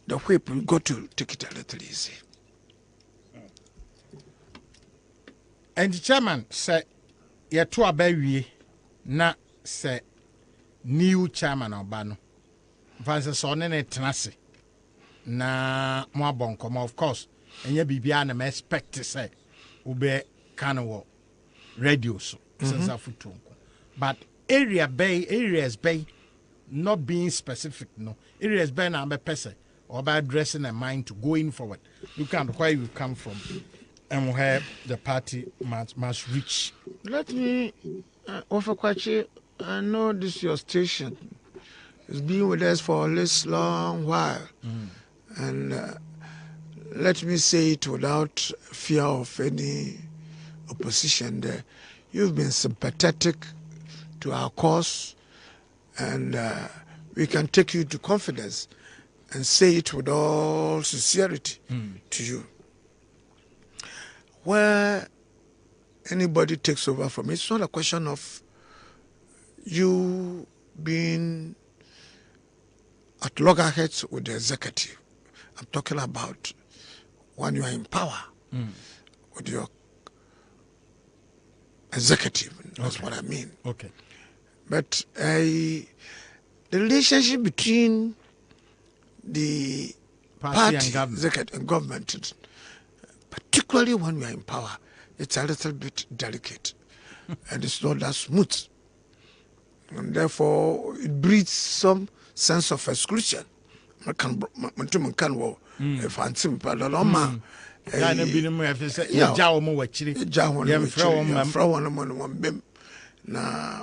the whip, we got to take it a little easy. And the chairman said, "You're too abawi na say new chairman obano." Vanessa sonene tenase na mo abonko, of course. And you be an expect to say, Ube Canowo radio so since I but areas bay not being specific, no areas bay na be person or by addressing a mind to going forward. Look at where you come from and where the party must reach. Let me offer Kwachi, I know this your station. It's been with us for this long while. And let me say it without fear of any opposition there. You've been sympathetic to our cause, and we can take you to confidence and say it with all sincerity to you. Where anybody takes over from it, it's not a question of you being at loggerheads with the executive. I'm talking about when you are in power with your executive. That's what I mean. Okay. But the relationship between the party executive and government, particularly when you are in power, it's a little bit delicate and it's not that smooth. And therefore, it breeds some sense of exclusion. Na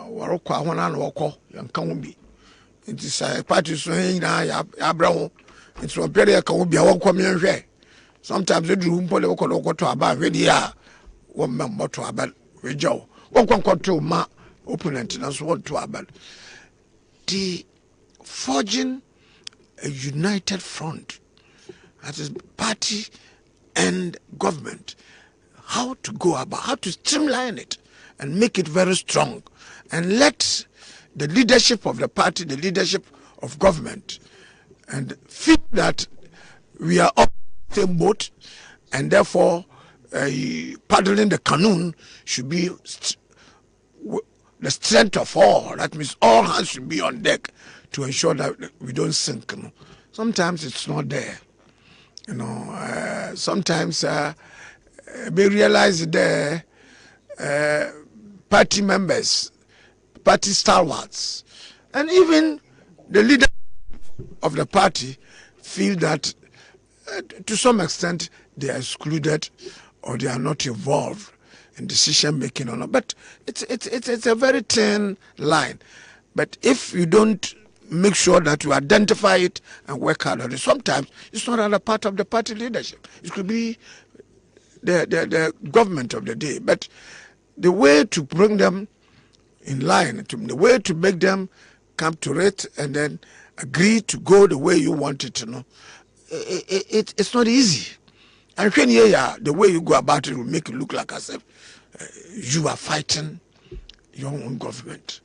warokwa hona na wokọ yanka wo bi nti sai party so nyina ya abra ho nti opere ya ka wo bia wokọ me nhwe sometimes we do mpo le wokọ to aba hwedi a wo mmembo to aba we jaw wokọ to ma opponent na so to aba the forging a united front, that is party and government, how to go about, how to streamline it and make it very strong, and let the leadership of the party, the leadership of government, and feel that we are all the same boat, and therefore paddling the canoe should be the strength of all. That means all hands should be on deck to ensure that we don't sink. You know. Sometimes it's not there. Sometimes we realize there party members, party stalwarts, and even the leader of the party feel that to some extent they are excluded or they are not involved in decision making or not. But it's a very thin line. But if you don't make sure that you identify it and work hard on it, sometimes it's not on the part of the party leadership. It could be the government of the day. But the way to bring them in line, the way to make them come to it and then agree to go the way you want it to know, it's not easy. And when the way you go about it will make it look like as if you are fighting your own government.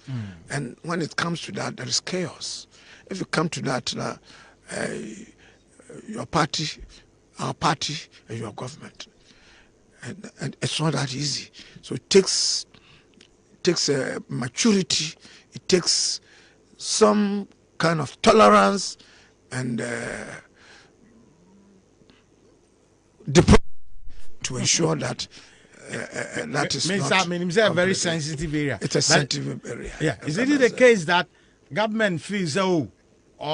And when it comes to that, there is chaos. If you come to that, your party, our party, and your government, and it's not that easy. So it takes maturity. It takes some kind of tolerance and to ensure that that is not. It's a very sensitive area. It's a sensitive area. Yeah. Is it the case that government feels or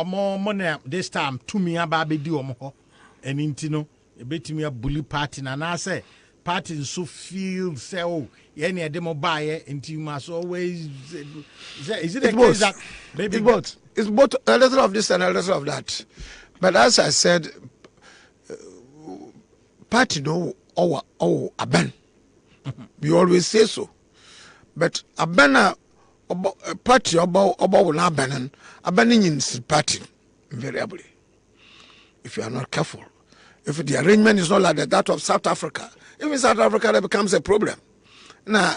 more money this time to me about be do and intino a bit me a bully party and I say parties so feel say any demo buyer and you must always is it the case that maybe it's both a little of this and a little of that. But as I said, party no a ban. We always say so. But a banner party about not banning a banning in party invariably. If you are not careful. If the arrangement is not like that of South Africa, even South Africa that becomes a problem. Now,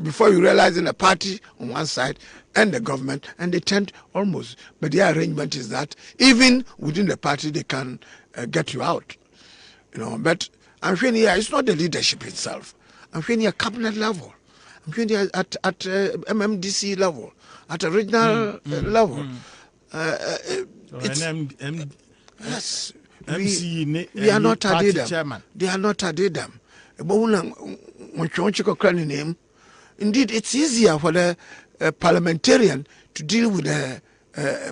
before you realize in the party on one side and the government, and they tend almost, but the arrangement is that even within the party, they can get you out. But I'm feeling here, it's not the leadership itself. I'm feeling here cabinet level. I'm feeling here at MMDC level, at a regional level. Yes, we are not added them. They are not added them. Indeed, it's easier for the parliamentarian to deal with the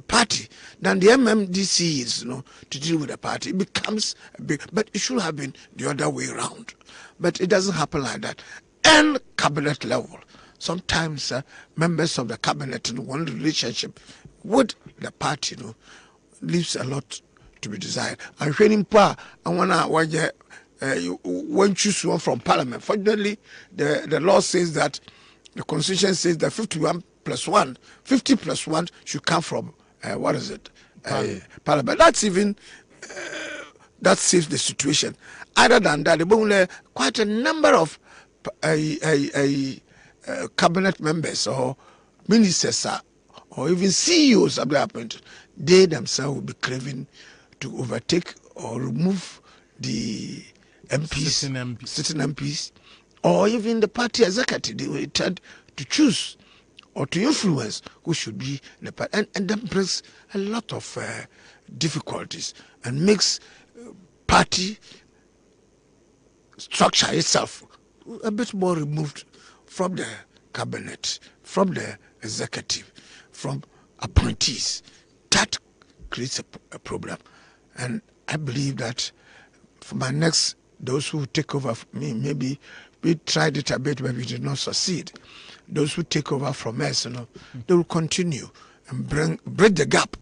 party than the MMDC is, to deal with the party. It becomes big, but it should have been the other way around. But it doesn't happen like that. And cabinet level, sometimes members of the cabinet in one relationship with the party, leaves a lot to be desired. And when one choose one from parliament. Fortunately, the law says that, the constitution says that 50 plus 1 should come from, parliament. That's even, that saves the situation. Other than that, there quite a number of cabinet members or ministers or even CEOs of the appointed, they themselves will be craving to overtake or remove the MPs, sitting MPs, or even the party executive. They will tend to choose or to influence who should be the party. And that brings a lot of difficulties and makes party structure itself a bit more removed from the cabinet, from the executive, from appointees. That creates a problem. And I believe that for my next, those who take over from me, maybe we tried it a bit, but we did not succeed. Those who take over from us, they will continue and bridge the gap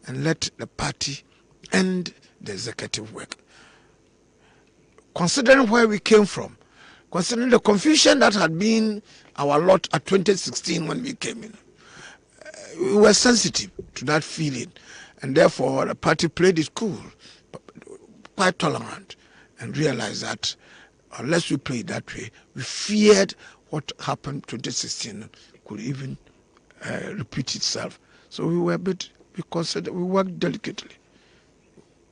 and let the party end the executive work. Considering where we came from, considering the confusion that had been our lot at 2016 when we came in, we were sensitive to that feeling, and therefore the party played it cool, quite tolerant, and realized that unless we played that way, we feared what happened 2016 could even repeat itself. So we were we worked delicately.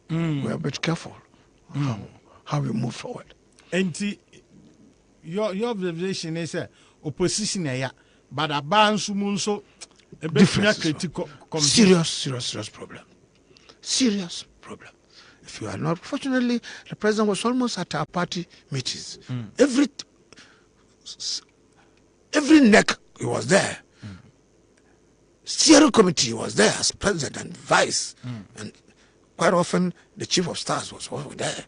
We were a bit careful how we move forward. And your observation is opposition, but a ban so a bit critical. Serious problem. Serious problem. If you are not, fortunately, the president was almost at our party meetings. Every neck he was there. Steering committee was there as president and vice, and quite often the chief of staff was also there.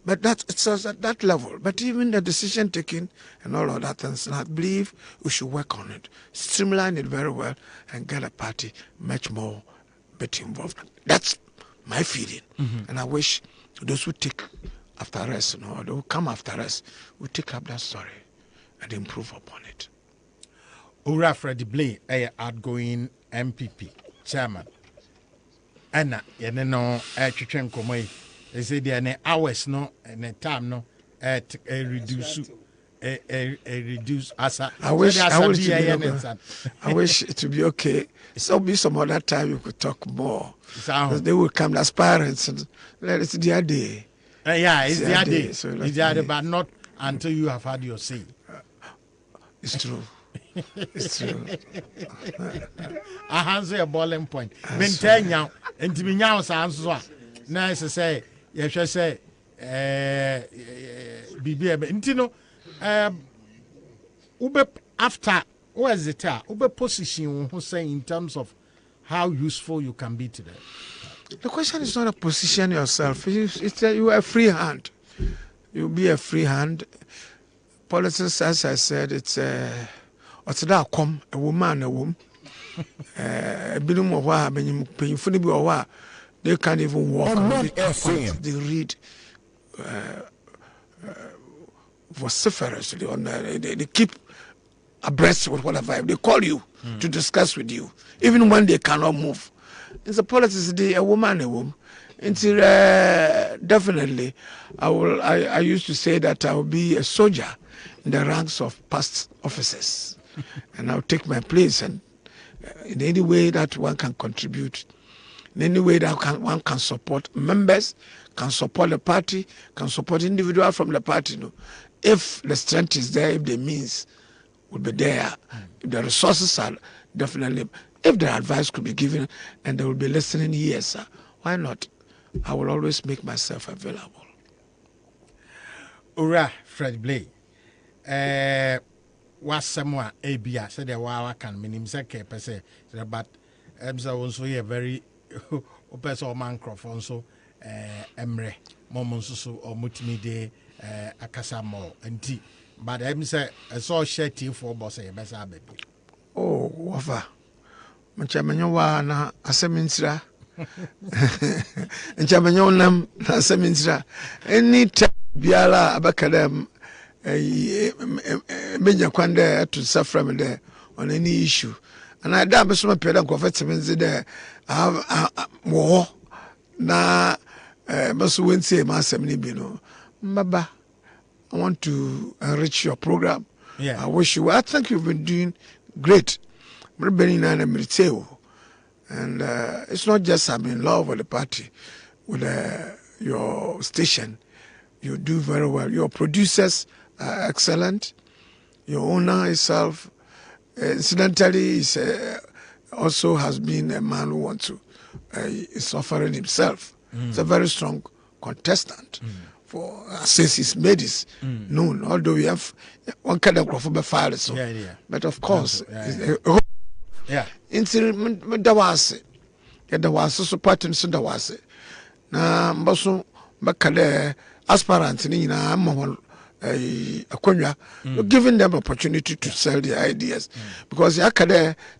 But it's at that level. But even the decision taking and all of that things, and I believe we should work on it, streamline it very well, and get a party much more better involved. That's my feeling, and I wish those who take after us, they will come after us, will take up that story and improve upon it. Ura Freddie Blay, outgoing MPP chairman. Anna, Chichem Komoi. They say there are hours and a time at a reduce as a. I wish it to be okay. So be some other time you could talk more. Because they will come as parents and it's their day. It's their day. So it's their day, but not until you have had your say. It's true. It's true. I answer a boiling point. Maintain now, and to be now, answer. Nice to say. You should say, Ube after what is it? Ube position who say in terms of how useful you can be to them. The question is not a position yourself. You are a free hand. You'll be a free hand. Politics, as I said, it's what's that come a woman, a woman. They can't even walk. They read vociferously. They keep abreast with whatever. They call you to discuss with you, even when they cannot move. It's a politics. A woman, Definitely, I used to say that I will be a soldier in the ranks of past officers, and I'll take my place, and in any way that one can contribute, in any way that one can support members, can support the party, can support individual from the party. If the strength is there, if the means will be there, if the resources are definitely, if the advice could be given and they will be listening ears, why not? I will always make myself available. Ura Fred Blay. Was somewhere ABA said the Wawa can mean Seke per se, but Emsa also a very Opes or Mancroft also Emre, Momonsusu or Mutimide Akasamo and tea. But Emsa I saw shed tea for boss a besa baby. Oh, Wafa. Manchamanyowa na aseminsra. Nchamanyo na aseminsra. Any time biala abakadam menya kwande to suffer me there on any issue. And I damn so my parent confess there more na masu wense ma semni bi no. Mbaba, I want to enrich your program. Yeah. I wish you well. I think you've been doing great. And it's not just I'm in love with the party, with your station. You do very well. Your producers are excellent. Your owner himself, incidentally, is also has been a man who wants to, is offering himself. It's a very strong contestant. For since he's made his known, although we have one kind of file, so. But of course, until Dawase, Dawase, so pattern so Dawase. Na Mboso Bakale aspirants in Akonya, giving them opportunity to sell their ideas. Because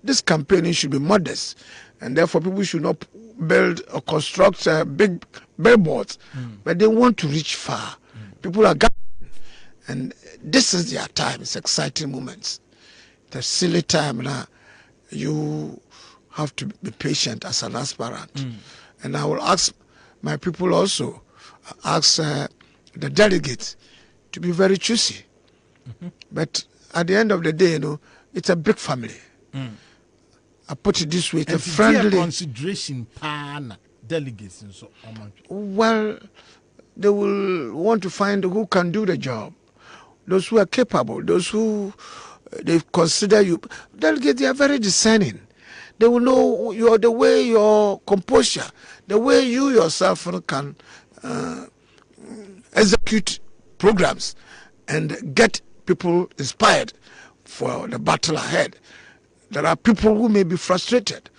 this campaign should be modest, and therefore people should not build or construct big billboards, but they want to reach far. People are gathering, and this is their time. It's exciting moments. The silly time now. You have to be patient as an aspirant. And I will ask my people also, ask the delegates to be very choosy. But at the end of the day, it's a big family. I put it this way, it's a friendly consideration pan delegates and so on. Well, they will want to find who can do the job. Those who are capable, those who they consider you. Delegates, they are very discerning. They will know the way your composure, the way you yourself can execute programs and get people inspired for the battle ahead. There are people who may be frustrated.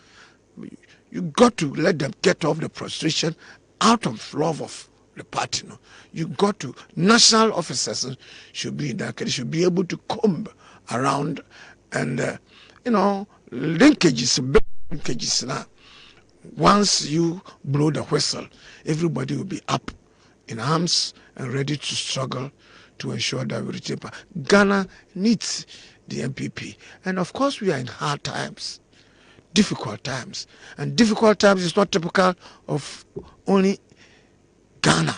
You got to let them get off the frustration out of love of the party. You got to, national officers should be in that case, should be able to comb around and linkages now. Once you blow the whistle, everybody will be up in arms and ready to struggle to ensure that we retain power. Ghana needs the MPP, and of course we are in hard times, difficult times, and difficult times is not typical of only Ghana.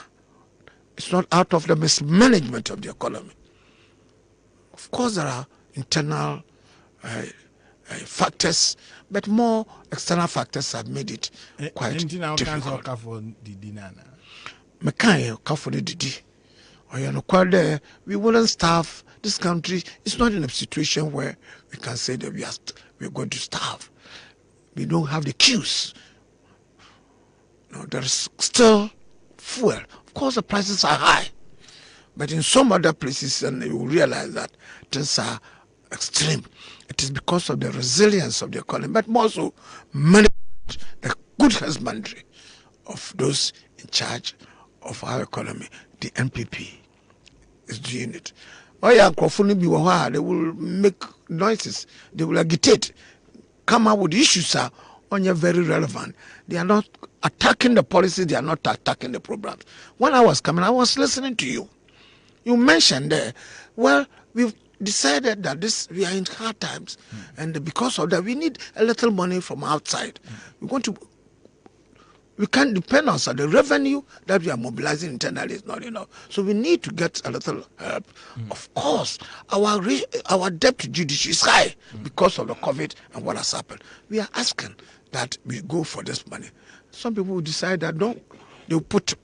It's not out of the mismanagement of the economy. Of course there are internal factors, but more external factors have made it quite difficult. We wouldn't starve. This country is not in a situation where we can say that we're going to starve. We don't have the queues. There is still fuel. Of course the prices are high, but in some other places, and you will realize that things are extreme. It is because of the resilience of the economy, but more so management, the good husbandry of those in charge of our economy. The NPP is doing it. They will make noises, they will agitate, come up with issues that are very relevant. They are not attacking the policy, they are not attacking the programs. When I was coming, I was listening to you. You mentioned there, well, we've decided that we are in hard times, and because of that, we need a little money from outside. We want to We can't depend on the revenue that we are mobilizing internally is not enough. So we need to get a little help. Of course, our debt to judiciary is high because of the COVID and what has happened. We are asking that we go for this money. Some people will decide that no, they'll put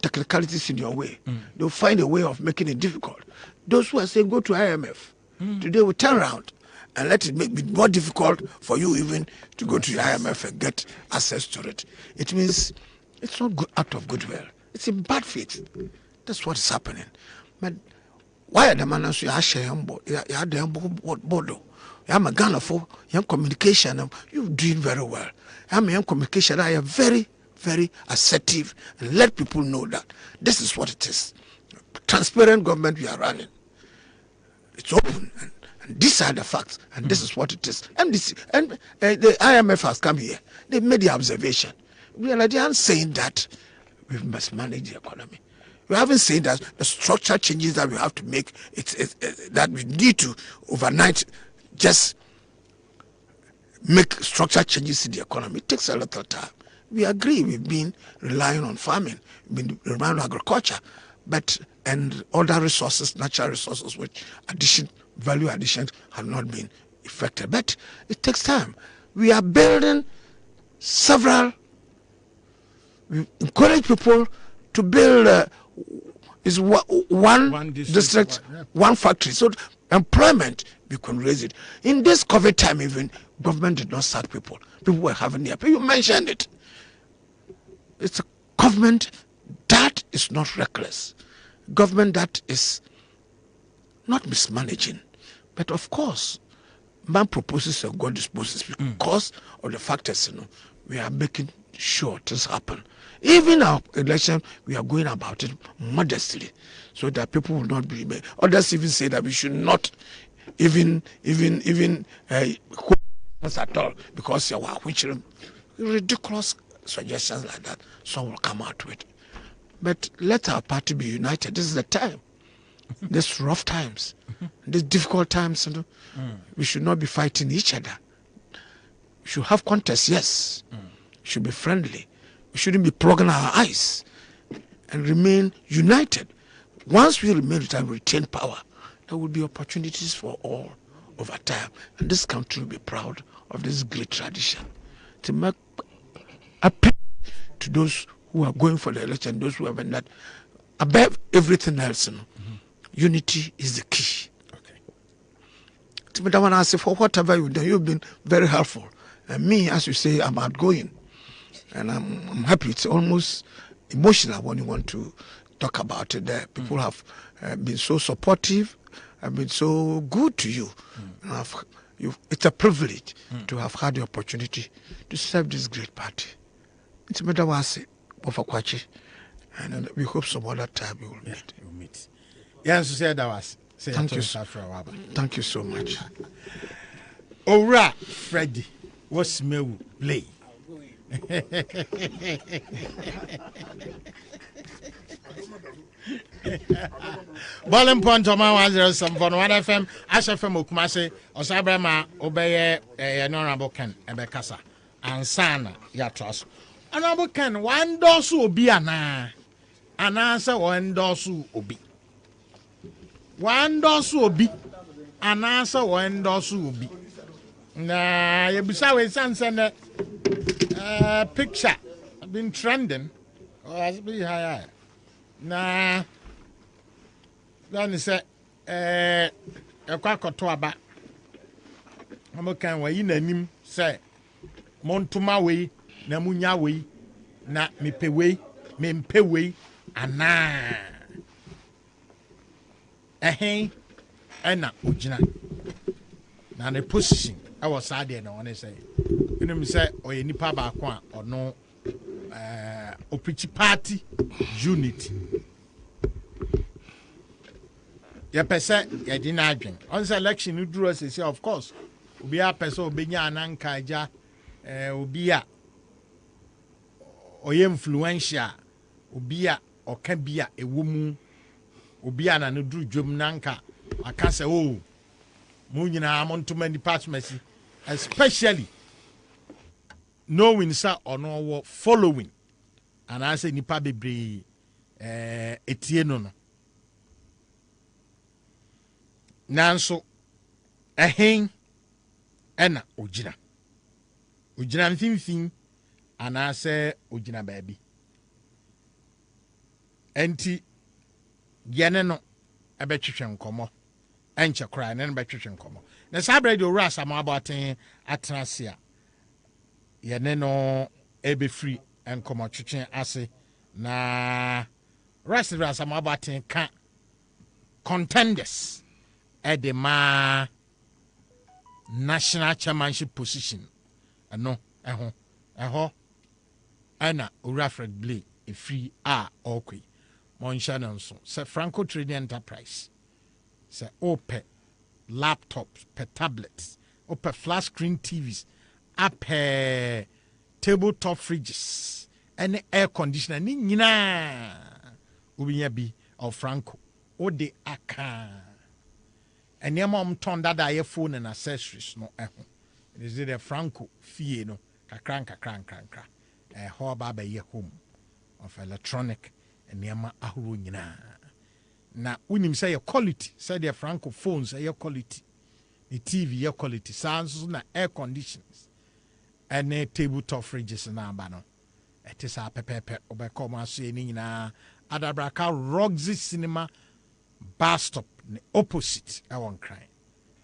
technicalities in your way. They'll find a way of making it difficult. Those who are saying go to IMF, today we turn around and let it make it more difficult for you even to go to the IMF and get access to it. It means it's not good out of goodwill. It's in bad faith. That's what is happening. But why are the man so you share bodo? I'm a Ghana for young communication. You're doing very well. I'm a young communication. I am very, very assertive and let people know that this is what it is. Transparent government we are running. It's open and these are the facts, and this is what it is. And the IMF has come here. They made the observation. They aren't saying that we must manage the economy. We haven't said that the structural changes that we have to make, that we need to overnight just make structural changes in the economy. It takes a little time. We agree we've been relying on farming, we've been relying on agriculture, and other resources, natural resources, which value additions have not been effective. But it takes time. We are building several. We encourage people to build one district, one factory. So employment, we can raise it. In this COVID time, even government did not sack people. People were having their pay. You mentioned it. It's a government that is not reckless. Government that is not mismanaging. But of course, man proposes and God disposes because of the factors, we are making sure things happen. Even our election, we are going about it modestly so that people will not be. Others even say that we should not even at all because you are which ridiculous suggestions like that. Some will come out with. But let our party be united. This is the time. These rough times, these difficult times, we should not be fighting each other. We should have contests, yes. We should be friendly. We shouldn't be plugging our eyes and remain united. Once we remain united and retain power, there will be opportunities for all over time. And this country will be proud of this great tradition. To make appeal to those who are going for the election, those who have been that, above everything else, unity is the key. Okay. I say, for whatever you've done, you've been very helpful. And me, as you say, I'm outgoing. And I'm happy. It's almost emotional when you want to talk about it there. People have been so supportive, have been so good to you. It's a privilege to have had the opportunity to serve this great party. It's a matter of say, and we hope some other time we will meet. We'll meet. Yes, said that was. Thank you. Thank you so much. Ora Freddy, what's me play? Bowling point Oman 107.1 FM, FM Okumase, Osabrama, Obeye, Honorable Ken, Ebekasa, and Sana, Yatros. Honorable Ken, one dosu obi ana, an answer one dosu obi. One dosu obi, an answer one dosu obi. Na yebisa we send picture been trending. Oh, has been high. Na then say ekwakoto aba. Amokan wa yi nanim say montuma we na munya we na mepe we mempe we ana ena ojina na the position I was sad there no one say you know me say oye nipa ba ko a ono opichi party unity ya pese ya di na adwen on say election no duro say of course obi a pese obenya ananka aja obi a oye influential obi a oka bia ewomu obi a na no duro dwom nanka aka say oh mu nyina amontoma department especially knowing sir or no following anaasɛ nipa bebree etie no nanso ɛhen ɛna ogyina mfimfin anaasɛ ogyina baabi enti yɛne no ɛbɛtwetwe nkɔmmɔ ɛnkyɛ koraa ne no bɛtwetwe nkɔmmɔ na saa berɛ de owura Asamoah Aboateng atena ase a yɛne no ɛbɛfiri nkɔmmɔtwetwe ase na owura Asamoah Aboateng ka contenders ɛde ma national chairmanship position ɛno ɛhɔ ɛna owura Fred Blay ɛfiri a ɔkɔi monhyɛ no nso sɛ Franco Trading Enterprise sɛ opɛ laptops pɛ tablets opɛ flat screen TVs apɛ tabletop fridges ɛne air conditioner ne nyinaa wobinya bi of Franco ode aka ɛnneɛma ɔmtɔn dada ayɛ phone and accessories no ɛho it is the Franco fie no kakra ɛhɔ aba abɛyɛ home of electronic nneɛma ahorow nyinaa na wonim sɛ yɛ quality sɛ deɛ Franco phones ɛyɛ quality the TV yɛ quality saa nso na air conditions ɛne tabletop fridges na aba no ɛte saa pɛpɛpɛ wobɛkɔ ɔmo aso yɛ ne nyinaa Adabraka Roxy Cinema bus stop ne opposite ɛwɔ Nkran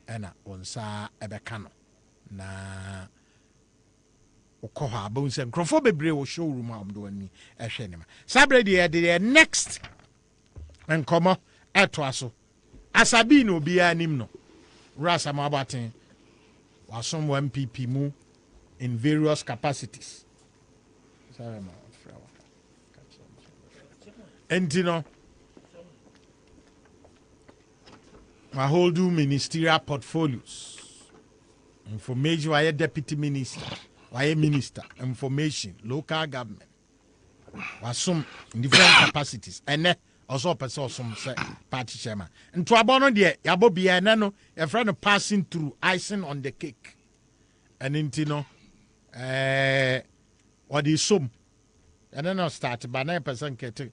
ɛna wɔn nsa ɛbɛka no na wokɔ hɔ abɛhu sɛ nkurɔfoɔ bebree wɔ showroom a ɔmde w'ani ɛhwɛ ne ma saa berɛ deɛ yɛde yɛ next nkɔmmɔ ɛtoa so asabi na obiara anim no owura Asamoah Aboateng wasom wɔ MPP mu in various capacities enti no hold ministerial portfolios information wayɛ deputy minister wayɛ minister information local government wasom in different capacities ɛnɛ ɔsɔ ɔpɛ sɛ ɔsom sɛ party chairman ntoabɔ no deɛ yɛabɔ biara ɛnɛ no yɛfrɛ no passing through icing on the cake ɛno nti no ɔde som ɛnɛ no start ba na yɛpɛ sɛ nkɛte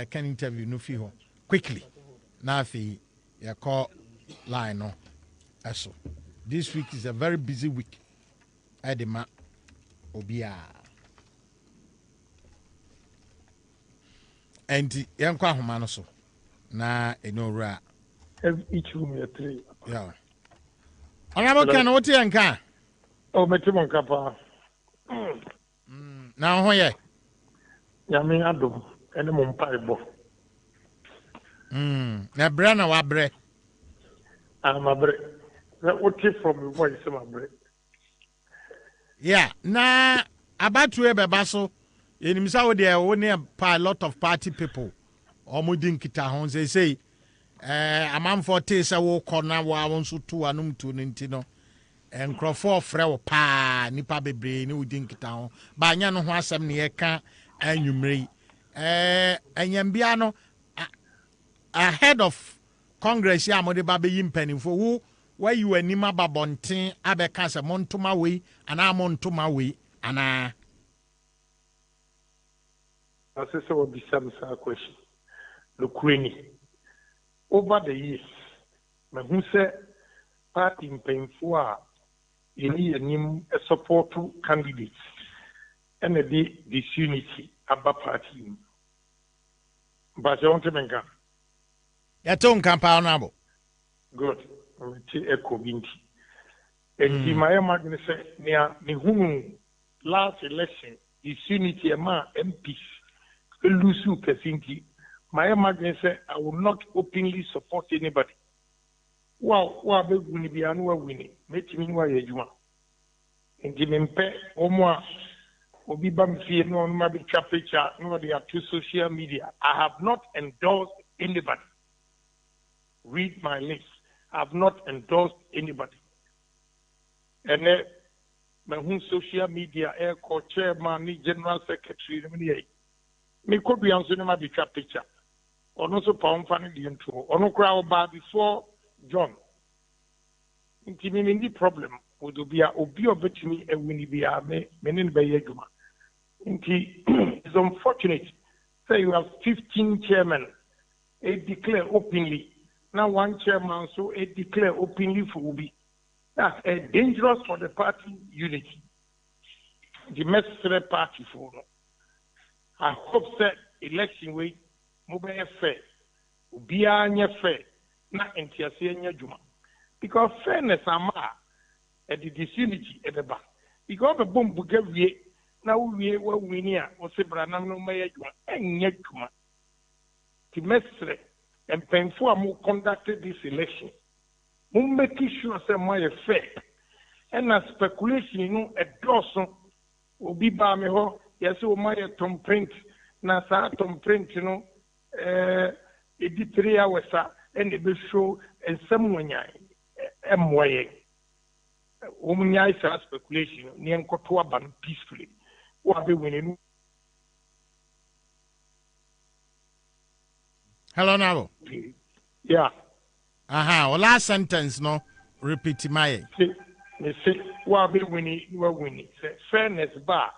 can interview no fi hɔ quickly na afei yɛkɔ line no ɛso this week is a very busy week ɛde ma obiara enti yɛnkɔ ahoma no so na ɛno owura each room yɛ 3 yeah ɔnabɔ ka no wote yɛ nka mɛte mo nka paa na ho yɛ nyame adom ɛne mo mpaebɔ na brɛ na wabrɛ mabrɛ na wote from me voice mabrɛ yeah na abatue bɛba so yɛnim sɛ wo deɛ wo ne a lot of party people ɔmo di nkita ho sɛsɛi amanfoɔ tee sɛ wokɔ na wo nso to anom to no nti no nkurɔfoɔ frɛ wo paa nipa bebree ne wodi nkita ho baanya no ho asɛm ne yɛka anwummere yi anyambia no ahead of congress ya mode ba bɛyi mpanimfo wo wayi w'anim aba bɔnten abɛka sɛ montoma wei anaa montoma wei anaa asese wo bisa me saa question lokureni over the years mahu sɛ party mpanyimfo a yɛni yɛnim support candidates ɛna de disunity aba party mu but I want to menka yɛto nka paa no abo good mete echo binti enti my magne sɛ nea ne hunu last election disunity ama MPs elusu pesinti my magne sɛ I will not openly support anybody wow be wini bia no wa wini metimi wa yɛ adwuma enti mempe omo a obi ba me fie no ma be twa picture no dey to social media. I have not endorsed anybody. Read my list. I have not endorsed anybody. And then my social media air chairman, general secretary, me could be answering my picture picture. Or no so pound funny the intro. Or no crowd bar before John. Intimini problem would be a obi obetumi e wini bi a me menin be yeduma. Inti unfortunate. Say you have 15 chairmen, it declare openly. Now one chairman, so it declare openly for Ubi. That's dangerous for the party unity. The necessary party for no. I hope that election week, mobile fair, Ubi anya fair, not entiasianya juma. Because fairness ama at the disunity at the back. Because the bomb will give ye. Now we were winning, or Sebranam no may and yet to mestre and painful more conducted this election. Who make sure some my effect and a speculation, you know, a dozen will be by me ho, yes, oh my tom print, Nasa tom print, you know, it did 3 hours and it will show and someone MYA. Woman speculation, near Kotua ban peacefully. What be winning? Hello, Nabo. Yeah. Aha, well, last sentence, no. Repeat my. Say, what be winning? You are winning. Fairness bar,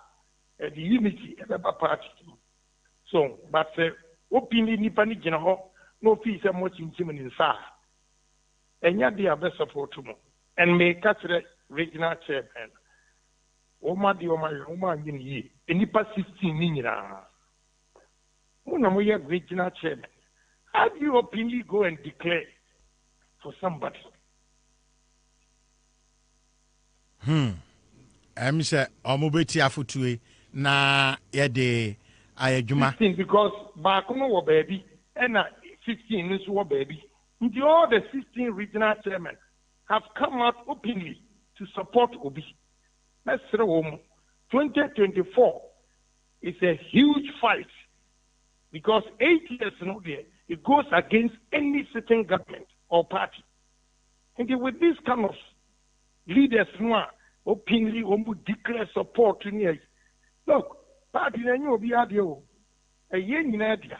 the unity of the party. So, but openly, Nipani General, no fees are much in Timon in Sa. And yet, they are best support to me. And may catch the regional chairman. Oman in ye, and Nipa 16 minira. When we have regional chairman, how do you openly go and declare for somebody? I'm say, Omobeti Afutue, na yede ayejuma. 16 because Bakuno baby, and 15 is war baby. All the 16 regional chairmen have come out openly to support Obi. Let's say 2024 is a huge fight because 8 years it goes against any sitting government or party. And with this kind of leaders openly declare support to me. Look, party and you will be out there. A yen in idea.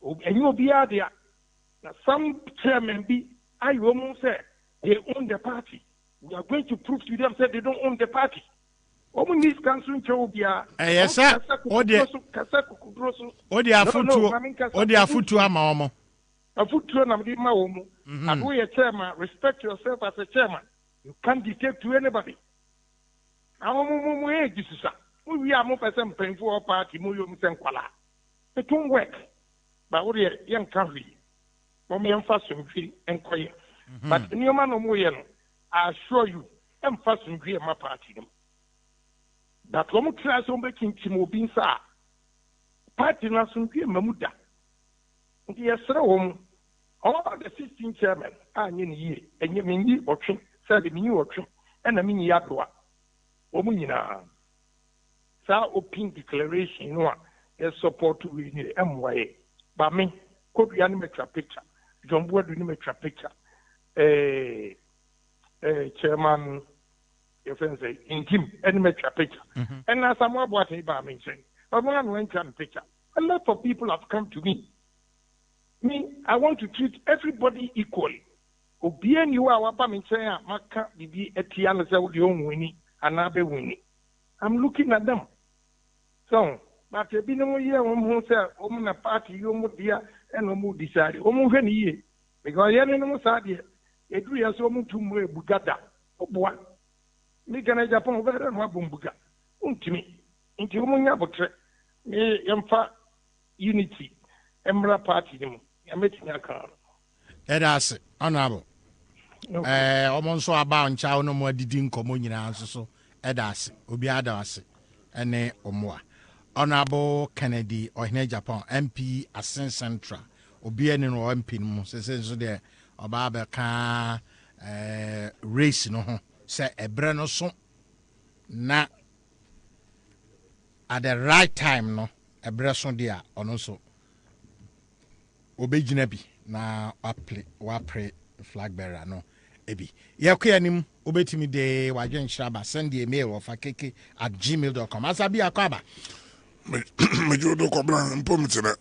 And you will be out there. Now some chairmen I almost said they own the party. We are going to prove to them that they don't own the party. Yes, sir. Odi afutu ama omo. Afutu na mdima omo. And we a chairman, respect yourself as a chairman. You can't dictate to anybody. We are more person paying for our party, it won't work. But we are young country. We are fashion and quiet. But in your man, I assure you, I'm first in my party. That one class on making Timobin Sa party Nasun Mamuda. Yes, all the 16 chairmen are in ye, and you mean ye option, said the new option, and I mean Yadua. Omina. Sa open declaration, you know, a support to the MYA. But me, could we animate a picture? John Wood animate a picture. Chairman, your friend say, in him, and make a picture. And as I'm about to say, but when I went to picture, a lot of people have come to me. I want to treat everybody equally. Obien you are what say, Maka, Bibi, Etiana, the own winning, and Abe winning. I'm looking at them. So, but a been a year who say, Oman party, you would dear, and Omu decide, Omu ye, because you're no sad. Edri aso mu tumwe bugada obwa mi gana Japan obere no abumbuga untimi nti umunya botre me yamfa unity emra party dem yametinya kan edase honorable omonso aba ncha no mo adidi nkomo nyina nsoso edase obi adase ene omwa honorable Kennedy ohene Japan MP Asen Central obi ene no MP no sese nso de Obaba ka race no ho se ebre no so na at the right time no ebre so dia ono so obegina bi na wa pre flag bearer no ebi yakwa anim obetimi de wadwen shraba send the email of akeke@gmail.com asabi akaba me jodo ko blan mpomtene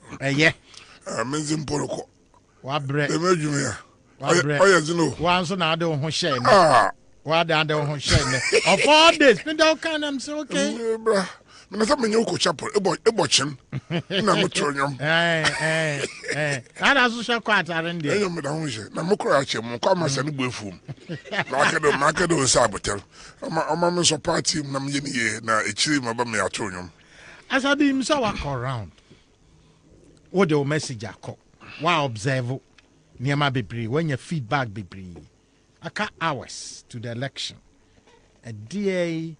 menzi mpoloko wa bre emejumi ya Once on other who share. What the other who share. Of all this, we don't kind of say, okay. me na sa menye ko chapel ebo chin na moto nyom ana so sha kwa atare ndi enyo me da ho je na mokora ache mo kwa masa ne buefum na akedo sa botel ama me so party na me ni ye na echiri ma ba me ato nyom asabi im so wa around what the message akọ wa observe niema bebree when your feedback bebree aka hours to the election a day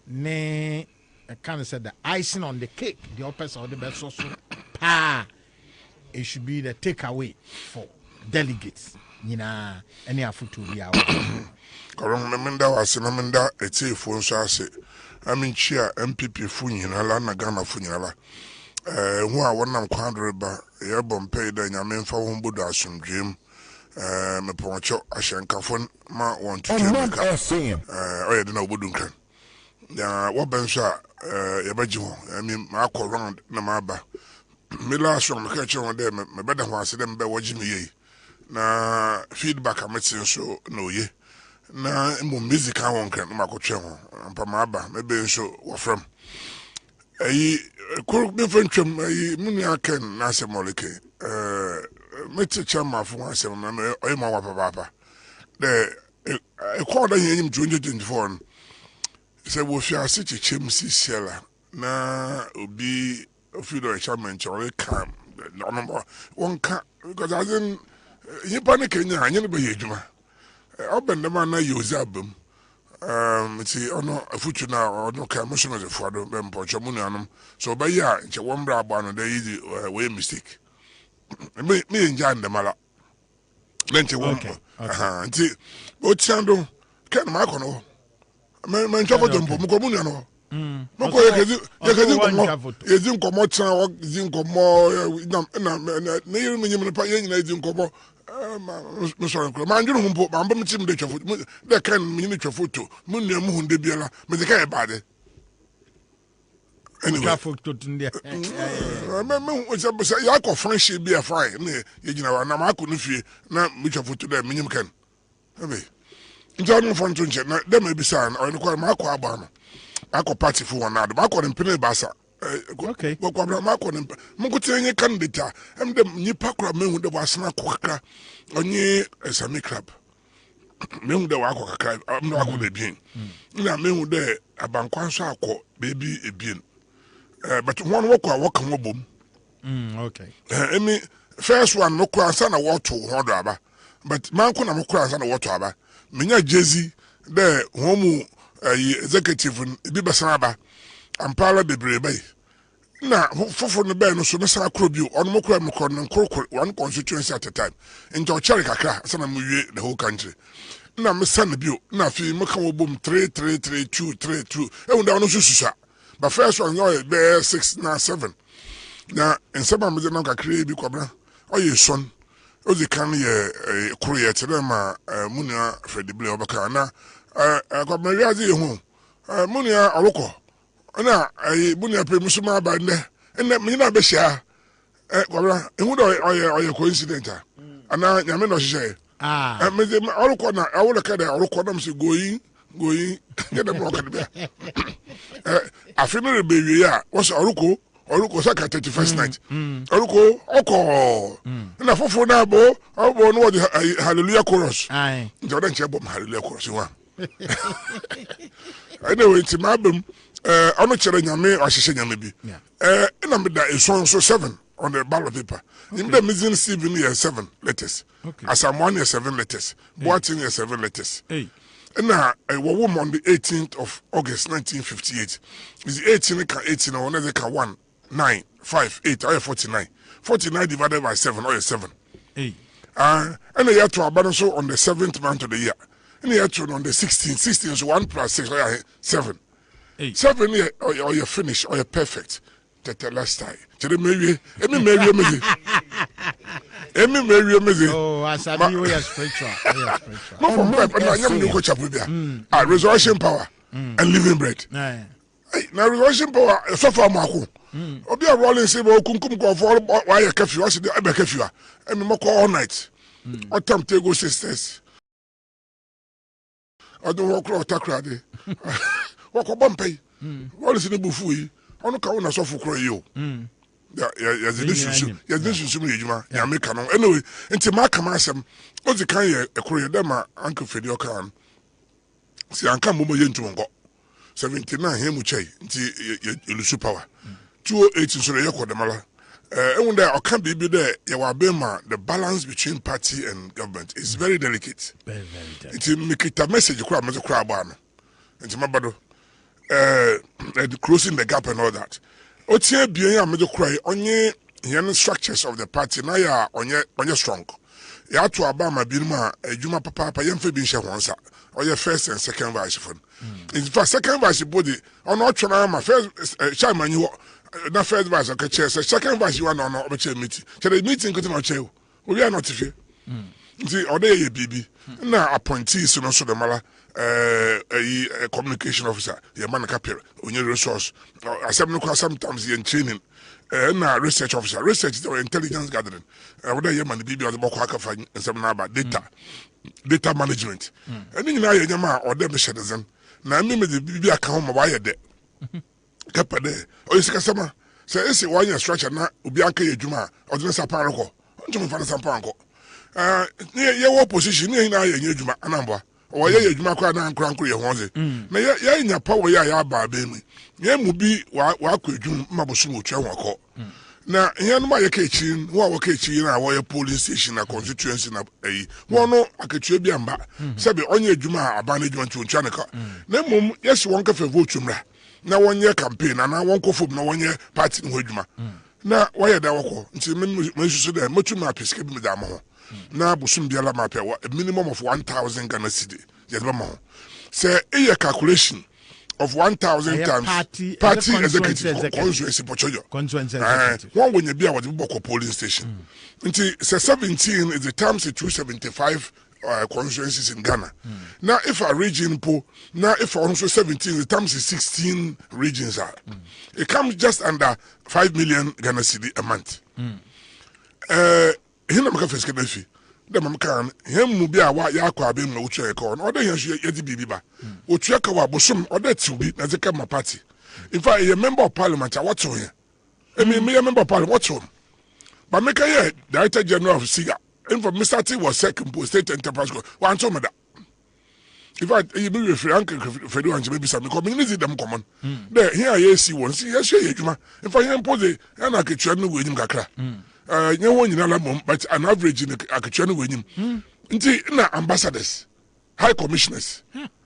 ne I kind of said the icing on the cake, the opposite of the best also. It should be the takeaway for delegates. You know, any food to be out. Korong memenda wase memenda eti fo so ase. Amin chia MPP funyina la na Ghana funyina la. Hu a wonam kwadre ba ye bompe da nyame mfa ho bodo asomdwem. Me poncho ahyenkafo ma won to Omanfm. Oye de na obodu nkan. Ya wo ben so ya baji ho I mean ma akọ round na ma ba me last one me ka che ho de me beda ho ase de me be woji me yi na feedback ametin so na oye na mo music awon kan ma ko twe ho ampa ma ba me be so wo from ayi ko be fantwam ayi muni aken na se moleke me te chama fu ase me oyi ma wa papa de e ko da yin 2024 se wo fi ase chichem sisiela na obi ofido chairman chore kam no one ka because as in you panic Kenya anya be yedwuma obende man na yozabam ti ono afutu na ono ka motion of fuado be mpocho mu nuanom so be ya nche wo mbra agba no dey easy we mistake me nja ndemala nche wo nti o tiando ken ma kono men chofo jombo muko mu nuano muko yezi nkomo chan o yezi nkomo na yiri menyim pa yen na yezi nkomo me sorry ko man juru humpo ma mbam tim de chofo de kan me ni chofo to mu nua mu hunde biala me de ka e bade anyway chofo to tunde me ya ko friendship be fine ne yegina wa na ma ko no fie na me chofo to de menyim kan ebe John Fontunche, them may be son, or the Marco Abana. I call party for one ad, Marco and Penny Bassa. Okay. Marco and Munkutin candidate, and the Nipakra men with the Wasna Quaka, or near a semi club. Men the Waka, I'm not going to be in. Now, men with there, a banquansa, baby a being. But one walk a boom. Okay. I mean, first one, no cross and a water, but Manco and a cross and a water. Minya Jezi de homu executive bi basaba ampala bebrebe na fofo no be no so mesa krobio ono mokra mkro nkro one constituency at a time into chere kakra sana mu wie the whole country na mesa na bio na fi maka wo bom 3 e wunda ono sususa but first one no be 6 na 7 na ensema me na kakra bi kwabra oye son ozi kan ye kruye tere ma munia fedible obaka na kwamari azi hu munia aloko na munia pe musuma ba ne me na be hia kwabra ehu do oye coincident ana nyame no hye me aloko na awole ka da aloko na mse goyi ye da mo ka de afinu be wi ya wo so Oruko saka 31st night. Oruko oko. Na fofo na bo no the hallelujah chorus. Aye. Jordan chebo hallelujah chorus one. Anyway, ti mabem ono chere nyame ahihye nyame bi. Na me da so 7 on the ballot paper. In the missing Stephen here 7 letters. Okay. Asamoah here 7 letters. Boatin here 7 letters. Hey. Na woman on the 18th of August 1958. Is 18 ka 18 or another ka 1 9 5 8 or 49 divided by 7 or 7 hey and the year to abandon so on the 7th month of the year and the year to on the 16 so 1 plus 6 or 7 hey 7 year or you finish or you perfect the last time to the maybe oh asabi we are spiritual no from pep na nyam no ko chapu bia resurrection power and living bread na resurrection power so far mako obi a rolling say bo kunkum ko for why you curfew what's the ebe curfew and me all night what time to go sisters I don't walk out takrade walk bomb pay policy ne bufu yi ono ka wona so fukro yi o ya this is me ejuma ya make no anyway nti ma kama asem o di kan ye ekoro ye dem ma uncle Fedi okan si anka mo ye ntumongo 79 hemu chei nti ilusu power 208 so ye kodemala and there or can be there the balance between party and government is very delicate. Very delicate. It's make it a message crowd must crowd ban. It's my bado closing the gap and all that. Otie bien ya medo cry onye yen structures of the party na ya onye strong. Ya to abama binma ejuma papa yemfe bi nhye honsa. Oye first and second vice phone. In fact second vice body on otwona ma first chairman you na first vice okay chair second vice you want on obeche meeting. The meeting go to no chair. We are not here. Nti ode ye bibi na appointees no so the mala a communication officer ye man kapere onye resource asem no sometimes ye training na research officer research or intelligence gathering ode ye man bibi ode boko akafa nsem na about data management eni nyina ye nyama ode be shedezen na me de bibi aka ho ma wa ye de kapade o sika sama se esi wanya structure na obi aka ye dwuma ode na sapa ko ntumi fa na sapa anko ye wo position ni na ye dwuma anamba o ye dwuma kwa na ankran ye honze na ye nya power ya ba be mi ye mu bi wa kwa dwum mabosu mo twa ho na here no ma ye ka echi wo ka echi na wo ye polling station na constituency na wo no akatua bi amba sabe onye dwuma aba na dwuma ntwa ne ka na mum yes won ka fa vote mra na wonye campaign na won ko fom na wonye party no dwuma na wo ye da woko nti men susu da motuma pesike bi me da mo na busum biala ma pe a minimum of 1,000 Ghana cedi yeba ma say a calculation of 1,000 times party executive constituency pochojo one when you be our boko polling station nti say 17 is the times 275 constituencies in Ghana. Now if a region po now if also 17 the times 16 regions are it comes just under 5 million Ghana cedi a month. Hina maka feske na fi da mam kan hem mu bi a wa ya kwa be mu uche ko no de hyanso ye di bibi ba otua ka wa bosom o da ti bi na zeka ma party in fact a member of parliament a what here me a member of parliament what on but make a director general of SIGA in for Mr. T was second post state enterprise go wan to me da in fact you be refer uncle Fedi wan maybe some community them common there here you see one see yes ye djuma in fact him pose na ketua no we nim kakra nye won nyina la mom but an average in akatua no wenyim nti na ambassadors high commissioners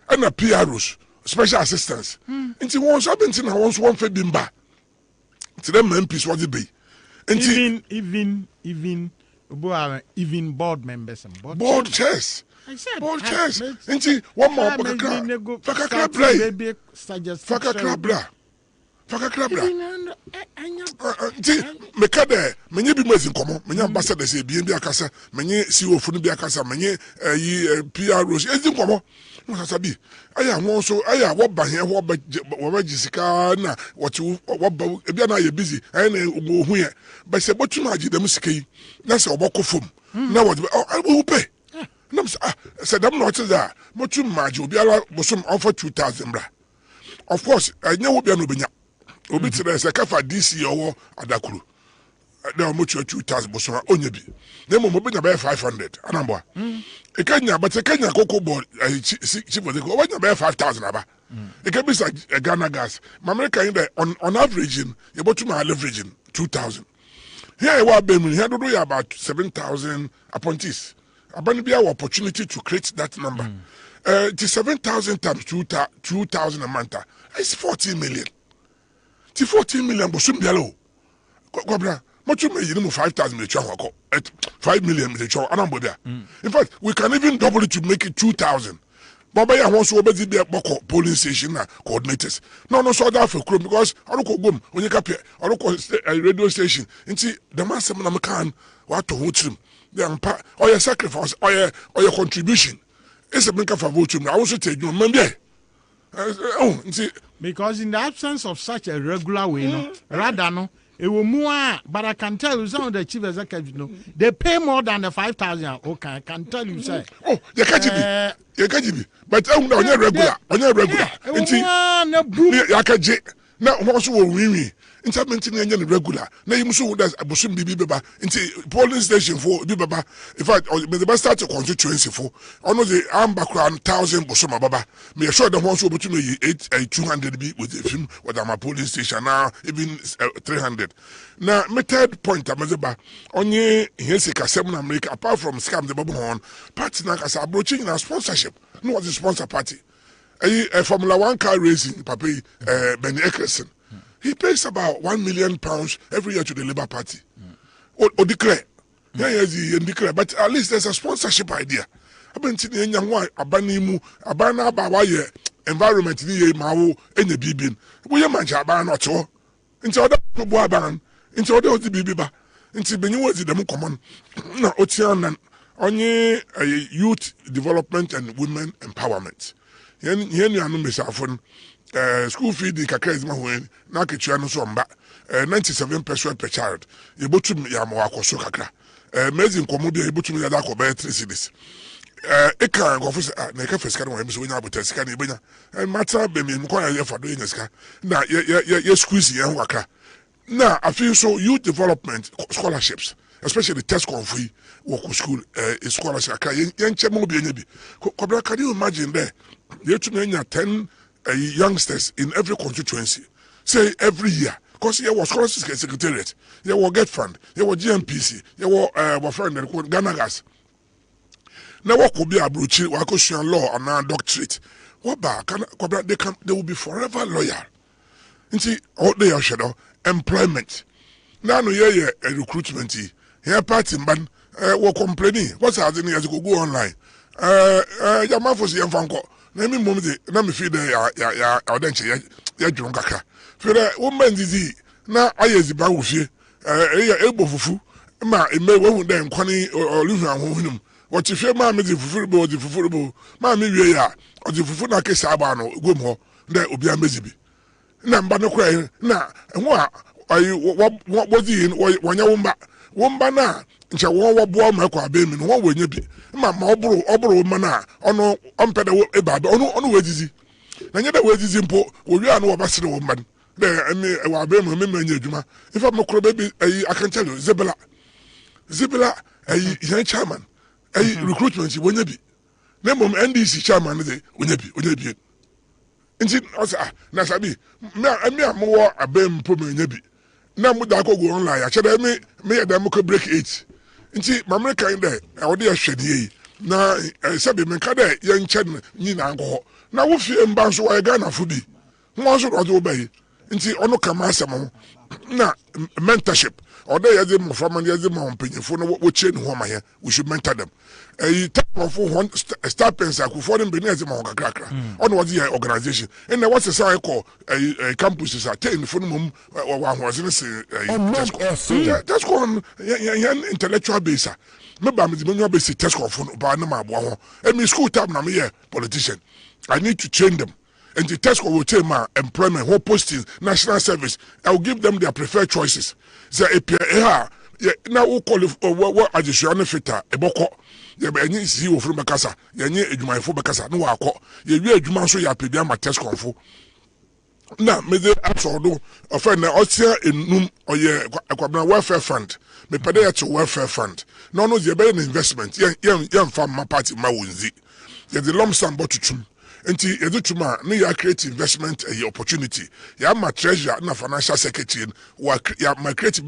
and PROs special assistants nti won so benti na won so won fa bimba nti them MPs what be nti even board members and board chairs board chairs nti one more fakakra play fakakra bra nti meka de menye bi mazin komo menye ambassadors e bi akasa menye CEO funu bi akasa menye PROs ezin komo no sabi aya won so aya wo ba he wo ba jisika na wo ba e bi na ye busy aya na ohu ye ba se botu ma dem sikai na se oboko fom na wo wo pay na se dem no tza motu ma ji obi ala bosom offer 2,000 bra of course anya wo bia no benya obi tire se kafa DC owo adakuru na mo 2,000 bosoma onye bi na mo benya be 500 anambo e kanya but kanya koko board chief of the go benya be 5,000 aba e can be Ghana gas America in there on average you able to leveraging 2,000 here you are being here do you about 7,000 appointees abani be our opportunity to create that number the 7,000 times 2,000 a month is 14 million. 14 million bosum bialo kobra motu me yiri mu 5,000 me twa hoko 5 million me twa anambo bia in fact we can even double it to make it 2,000 baba ya won so obedi bia boko polling station na coordinators no so that for chrome because oroko gom onye kapia oroko radio station nti the masem na me kan wato ho trim the ampa or your sacrifice or your contribution is a make for vote me I also take you man bia because in the absence of such a regular way, no, rather no, But I can tell you some of the chief executives, they pay more than the 5,000. Okay, I can tell you, say. Oh, you can't be. But I'm not regular. I'm not regular. Now, also we intermenting engine regular. Now you must that's a bushing bibi baba into polling station for baba. In fact, the best start a constituency for almost the background 1,000 bushoma baba. Me sure the ones who between me 200 be with the film with my polling station now even 300. Now my third point amazeba only here's a 7 America apart from scam the bubble horn party now as approaching a sponsorship. No was the sponsor party. A Formula 1 car racing, Papi Benny Eckerson. He pays about £1 million every year to the Labour Party. Or declare. Yes, he declare. But at least there's a sponsorship idea. I've been seeing young one, Abanimu, Abana Bawaye, environment, Mao, and the Bibin. We are Mancha not so. Into other Boaban, into other Bibiba, into Benuazi, the Mucommon. No, Otian, only youth development and women empowerment. Yen anu mesafon school fee di kakra izma hoen na ketua no so mba 97% per child yebotum ya ma wakoso kakra mezi nkomo bia yebotum ya da ko be 3 cities e kan go fo na ka feska no so nya abota sika na ibenya mata be mi nko ya fa do nya sika na ye squeeze ye ho kakra na afi so youth development scholarships especially test confi work school scholarship aka yen chemo bi nya bi kobra can you imagine there you to many 10 youngsters in every constituency, say every year. Because there was scholarship secretariat, there was Get Fund, there was GMPC, there was friend Ghana Gas. Now what could be a bruchi, Wakoshian law and now doctorate. What back they will be forever loyal. And see, all they are shadow employment. Now no yeah recruitment. Here party man were complaining. What's happening as you go online? Yamafos Yamfanko. Na mi mom de na me fi de ya odenche ya dwon kakra fi de wo man zizi na ayezi ba wo fie ya ebo fufu ma eme wo de nkwani oluhu ahohunum wo ti fie ma me di fufu bo di fufu bo ma me wie ya o di fufu na ke saba no gom ho de obi amezibi na mba no kra na ho a ayi wo di wonya wo mba na nche wo bo ma kwa be mi no wo wenye bi ma oburu ma na ono ompede wo ebabe ono wezizi na nyeda wezizi mpo wo wi anu wo basire wo mba de emi wa be mo me manya adwuma ifa me kro be bi ayi I can tell you zibela ayi yan chairman ayi recruitment wonya bi na mom NDC chairman de wonya bi nti osa na sabi me amwo abem mpo manya bi na mu da ko go online ya chede me ya da mo ko break 8 nti mamre kan de awode ahwede yi na sabi menka de ye nchen ni na anko na wo fie mba so wa Ghana fo bi mo so do obayi nti ono kama asem na mentorship ode ye de mo from ye de mo mpanyefo no wo che ni ho ma he we should mentor them type of one stipends akufo dem be na ze mo kakra ono wo the organization and what's the say call campuses are 10 for mum wa ho ze se just go on intellectual base me ba me nyo be se test for ba na ma bo ho emi school tab na me politician I need to train them and the test will take my employment whole posting national service I will give them their preferred choices so now we call what additional fita eboko ye be anyi si wo furu bekasa ye nye edwumayefo bekasa no wakọ ye wi edwuma so ya pebia ma test konfo na me de absordo ofa na otia enum oye akwabna welfare fund me pede ye to welfare fund no ye be an investment ye fa ma party ma wonzi ye the lump sum botutum enti ye do tuma no ya create investment a opportunity ya ma treasurer na financial secretary ya ma create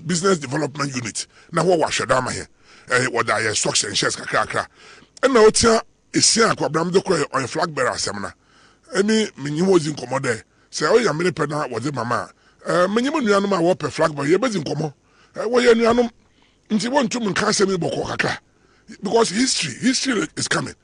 business development unit na wo wa hweda ma he what I stocks and shares kakra and now tia esia akwabram de kro on flag bearer asemna emi menyi in commode say o ya mele pena wo de mama menyi nuanom a wo pe flag bearer ye bezi nkomo wo ye nuanom nti won tum nka asemi boko kakra because history is coming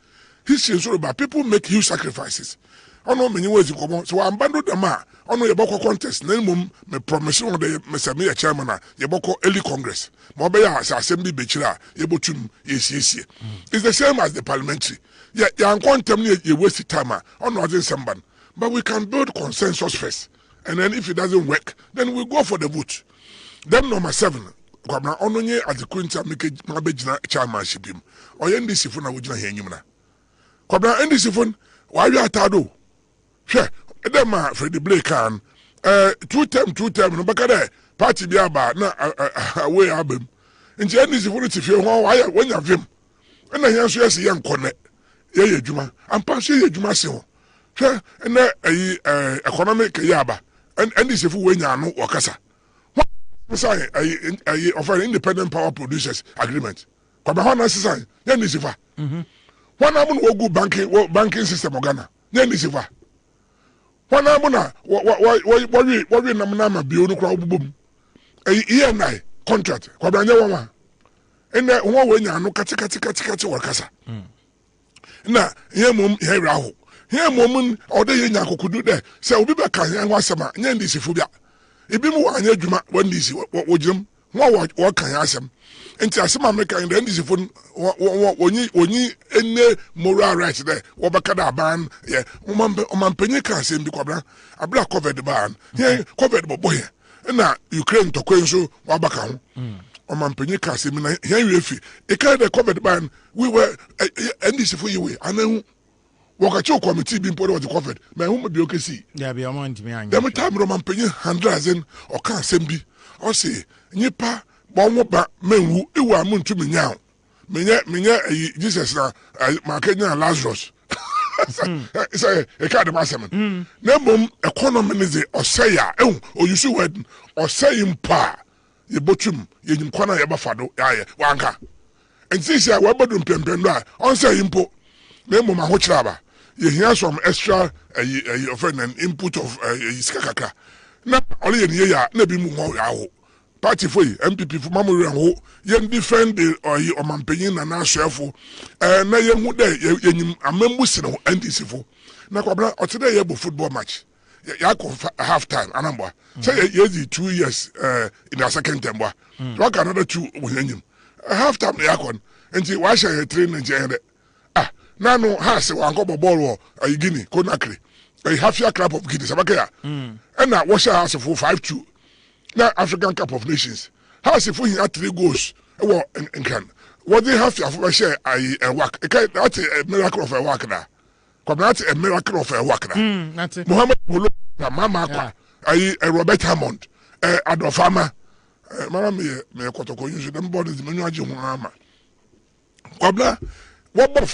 history is all about people make huge sacrifices ono menyi in komo so ambando dem a ono ye boko contest na mum me promise on the me ya chairman a ye boko early congress mo be ya assembly be chira ye botum yesiesie it's the same as the parliamentary ya kontem ye waste time a ono odin semban but we can build consensus first And then if it doesn't work, then we go for the vote. Then number 7, Kwabna Ononye at the Quinta make Mabejina chairmanship him. Or Yendi Sifuna Wujina Henyumna. Kwabna Endi Sifun, why you at Tado? Sure, Edema Freddy Blake can 2 term, no Bakade, party Biaba, na away album. And Yendi Sifun, if you want, when you have him. And I answer as a young connect. Ye Juma, and Pansi Juma Sion. Sure, and economic Yaba. And this if we know Wakasa. What I offer independent power producers agreement. Kwabahana sign, then this if one amun will go banking system of Ghana. Then this if one amuna what we namana be on crowd boom. A ENI contract. Kwabanya Wama. And that one way no kati Wakasa. Na here mum here raho. Here moment or the young could do there. So we be back and was some Yandisi Fubia. If you want your Juma, one DC, what would you what can I ask him? And tell some American and this phone when you any moral rights there, Wabakada ban, yeah, Oman Penny can send the cobra, a black covered the barn, here covered the boy. And now Ukraine to Quenso, Wabakam. Oman Penny can send me here if a kind of covered ban, we were and this for you, and then. Wakacho committee being put on the covered. My home be okay. See, there be a moment me. Every time Roman penny 100,000 or can't send be or say, Nipa, Bonwopa, men who are moon to me now. Minya, Jesus, my Kenya Lazarus. It's a kind of massacre. No economy is or say, or you see what or saying pa, ye bottom, ye in corner yabafado, wanka. And this year, we're bedroom pempenda, on say impo. Nemo Mahochaba. You hear some extra an input of Skakaka. Now, only in here, maybe more party for you, MPP for Mamu, young defend the Oman Penny and now shelful, and now young day, a member sino and disiful. Now, or today, you have a football match. Yako half time, a number. Say, yes, 2 years in a second term. What another 2 with him? A half time, Yakon, and see why shall I train and jail it? Nano has one go ball or a guinea, Conakry. A half year club of Guinea, Sabakaya. And now wash house for 5-2. Now African Cup of Nations. House if we had 3 goals. Well, and can. What they have to share a work. That's a miracle of a work now. That's a miracle of a work now. That's it. Mohammed Polo, Mama, a Robert Hammond, Adolfama. Madam, me a Kotoko use them bodies, Manuaji Muhammad. Quabla. What about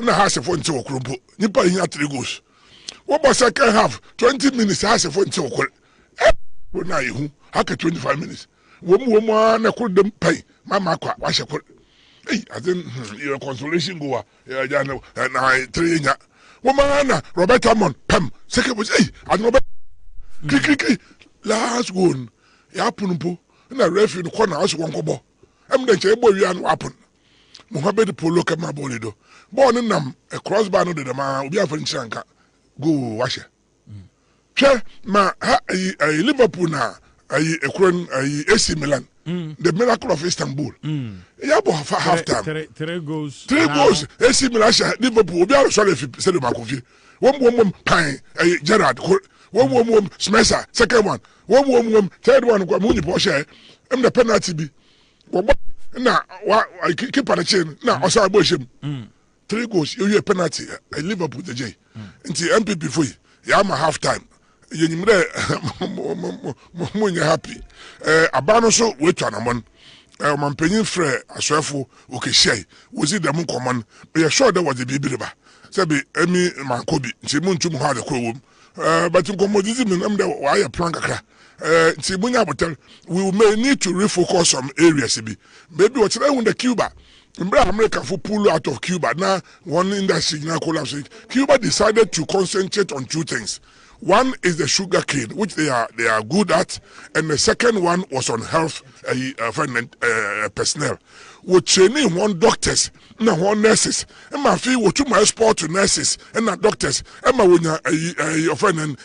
in the house of 1 to a crumple? Nipa here 3 goals. What about second half? 20 minutes house of 1 to a crumple. Now you have 25 minutes. Woman, I could them pay. Mamma, wash a put. Hey, I think your consolation go. Yeah, and I 3 woman, Robert Hammond, Pam, second was I know. Click, last one. Yapun, and I ref in the corner house 1 kobo. I'm the table you and weapon. Mohammed Polo kama bolido. Born in them a crossbar no de ma obi afan chanka. Go wash. Che ma Liverpool na ekron AC Milan. The miracle of Istanbul. Ya bo half time. 3 goals. 3 goals. AC Milan Liverpool obi are sorry if say the makofi. One pine Gerrard. One Smesa second one. One third one ko munyi po share. The penalty be. Now, I keep on the chain. Now, I saw a bush. 3 goals, you a penalty. I Liverpool the J. Until MPP for you. I'm a half time. You're happy. A banner so wait on a man. Man penny frere, a swearful, okay, shay. Was it the moon common? We are sure there was a baby. Sabi, Emmy, Mankobi, Simon to Mohada Chrome. But to commodity, I'm the wire plank. We may need to refocus on areas. Maybe what's there in the Cuba. America for pull out of Cuba. Now, one industry now collapsing. Cuba decided to concentrate on 2 things. One is the sugar cane, which they are good at, and the second one was on health personnel. We training 1 doctors, and 1 nurses, and my fee will to my export to nurses and not doctors, and my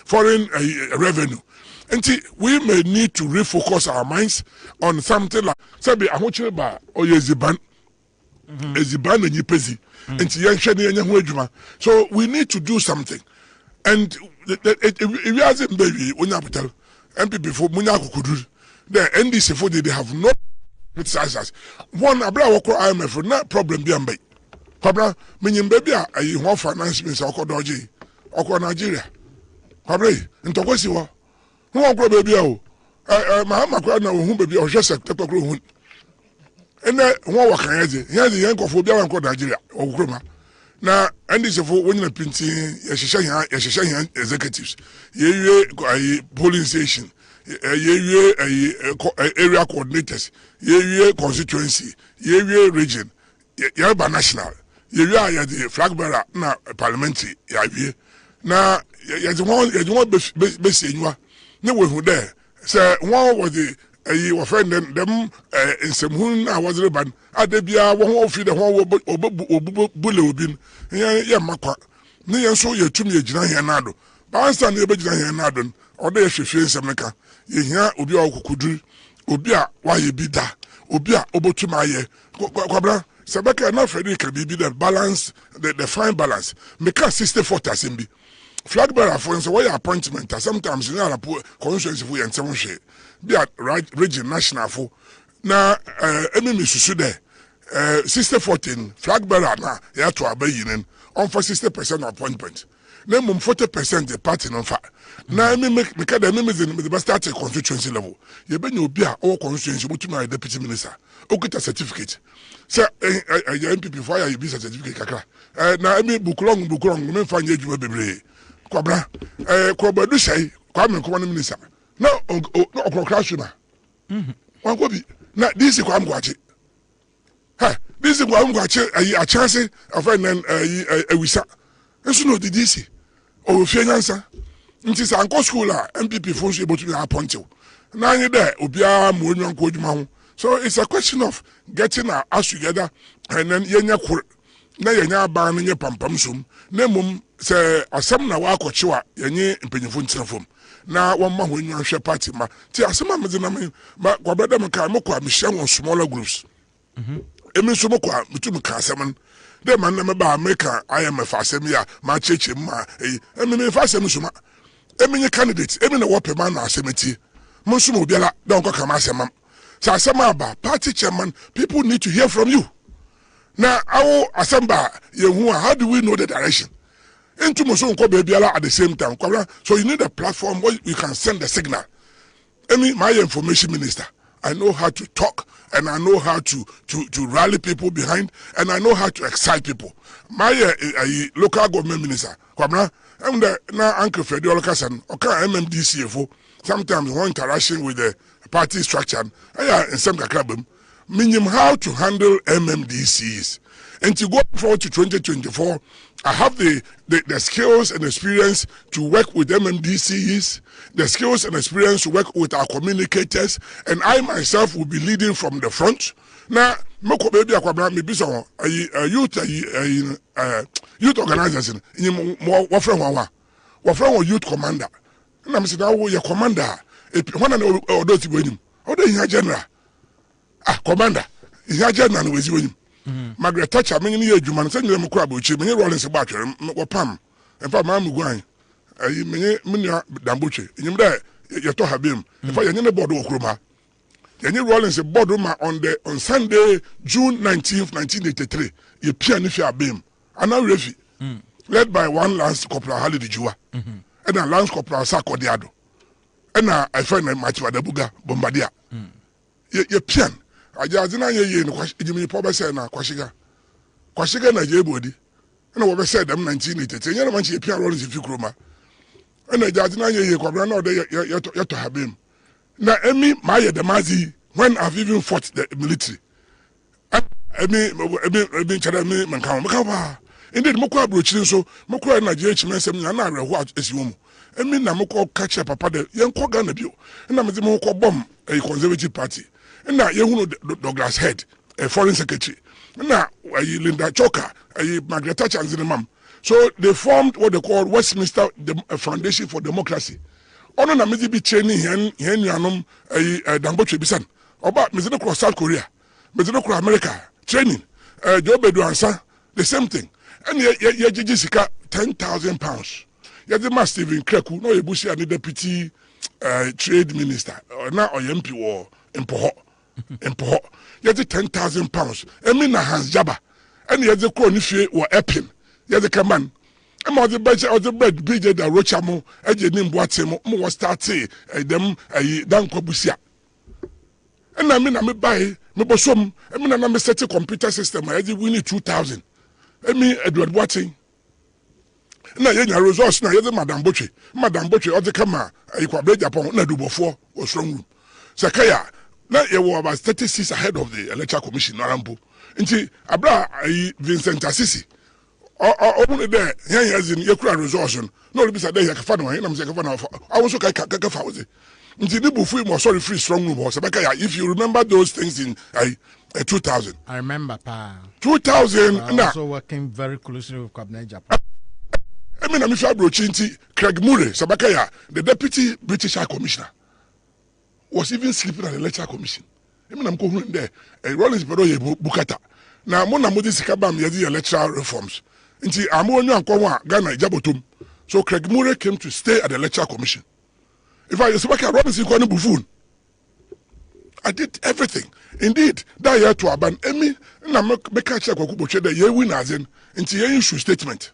foreign revenue. And we may need to refocus our minds on something like Sabi Ahucheba or Yeziban. Eziban and Yipezi. And so we need to do something. and if you ask him baby when you tell MPP for munya kukudu the NDC for they have no criticizers one abra wako IMF na problem bi ambe kwabra menyim baby a ho finance minister okodoji okọ Nigeria kwabra ntokosi wo ho okọ baby o mahama kwa na hu baby o hwe sector kro hu ene ho wakan yaje yen kofo bia wan ko Nigeria okroma na NDC for when you pinti yehye executives ye polling station ye area coordinators ye constituency ye region ye ba national ye the flag bearer na parliamentary ye na ye the one be senwa ne we hu there say one was the wa friend them in some hun na was the ban adebia wo ofi de ho bule obin ye makwa ne ye so ye tumi ye gina he na do bansa ne be gina he na do o de hwehwe nsem neka ye hia obi a okukudu obi a wa ye bi da obi a obotuma ye kwabra sebeka na Frederick bi the balance the fine balance make 64 asembi flag bearer for instance why appointment sometimes you know constituency for yen hwe be at region national for na enemy susu there 60-14 flag bearer na ya to abayinin on for 60% appointment na mum 40% the party no fa na me make the me the start constituency level ye be nya obi a o constituency botuma deputy minister o get certificate say MPP for ya be certificate kakra na me bukulong me fa nya adwuma bebre kwabra kwabadu sei kwa me ko minister no okrokrashima wan ko bi na this kwa mgwache ha this kwa mgwache a chance of an awisa nso no di this o fie nyansa nti sa anko school a MPP fo so ebotu na appoint na anyi there obia mo onwan ko adwuma ho so it's a question of getting us together and then yenya kor na yenya ba no nye pampam som na mum se asem na wa akọchiwa yenye mpenyefo ntinafom na won ma ho nwan hwe party ma ti asem ameze na ma kwabada me ka mekwa me share on smaller groups emi so mekwa metum ka asem de man na me ba America IMF asem ya ma cheche ma emi me fa asem so ma emi nye candidate emi na wope man na asem ti mo so mo biala don ko kama asem am sa asem aba party chairman people need to hear from you now our assembly how do we know the direction into Moson Kobebiala at the same time so you need a platform where you can send the signal. I mean my information minister, I know how to talk and I know how to rally people behind and I know how to excite people. My local government minister kwabra I'm the now Uncle Freddie Olakasan or MMDCFO sometimes one interaction with the party structure in some kakrabum meaning how to handle MMDCs. And to go forward to 2024, I have the skills and experience to work with MMDCs, the skills and experience to work with our communicators, and I myself will be leading from the front. Now, moko baby akwabra me biso youth organization mo wafren youth commander. Na me say na wo your commander e hwana na odo ti bonim. Odo yin general. Commander, yin general na wezi bonim. Margaret Thatcher me ni adwuma no sɛ me kura bochi me Rollins ba twere wo pam emfa ma mu guan ayi me nua damboche enyim da ye to habem emfa ye ne board wo kuroma ye Rollins board ma on Sunday June 19th 1983 ye pia ne fi abem ana refi led by one Lance Corporal Halid Juwa and a Lance Corporal Sakodiado and I find my Matiwadabuga Bombardier ye pian ajazina ye no kwashigimi pobe say na kwashiga na jebodi na wo be say dem 1980 nyere man chi pia Rollins fi kroma na ajazina ye kwabra na ode ye to habem na emi ma ye the mazi when I've even fought the military emi chere me manka ba indeed moko abrochiri so moko na je chimensem nya na areho asiwo mu emi na moko catch papa de ye nko Ghana bio na me moko bom a conservative party na yehunu Douglas Head a foreign secretary na Linda Choka Margaret Thatcher and Mam. So they formed what they call Westminster Foundation for Democracy. Ono na mezi bi training hen yanom Damboche bisan oba mezi no cross South Korea mezi no cross America training Joe Bedu ansa the same thing and ye sika £10,000 yɛde ma Stephen Kreku no yebusi ani deputy trade minister na oyempi wo empoho yɛde 10,000 pounds emi na Hans Jaba ɛne yɛde kɔ ne fie wɔ Epin yɛde kaman ɛma ɔde bread BJ da rocha mo ɛgye ne mboate mo wɔ start dem dankɔ busia ɛna mi na me buy me bosom emi na me set computer system yɛde win 2,000 emi Edward Boating na yenya resource na yɛde Madam Botwe ɔde kama ikwabre Japan na dubofo wɔ strong room sakaya na yɛwɔ about 36 ahead of the electoral commission narampo nti abra Vincent Assisi ɔbune dɛ yɛn yɛkura resource no ɔrebisa dɛ yɛkafa no hɛn nam sɛ yɛkafa no awɔso kafa wo se nti ne bufu mo sorry free strong room hɔ sakaya if you remember those things in 2000 I remember pa 2000 na also working very closely with Cabinet Japan. I mean, I'm Craig Murray, Sabakaya, the deputy British High Commissioner, was even sleeping at the electoral commission. I mean, I'm going there. Rollins Beroye Bukata. Now, Mona Modi Sikabam Yadi electoral reforms. Inti Amonyo and Kwawa, Ghana, Jabotum. So Craig Murray came to stay at the electoral commission. If I Sabaka Rollins Ikwane Buffoon, I did everything. Indeed, that year to Aban Emi, and I make a check Wakuboche, the year winners in the issue statement.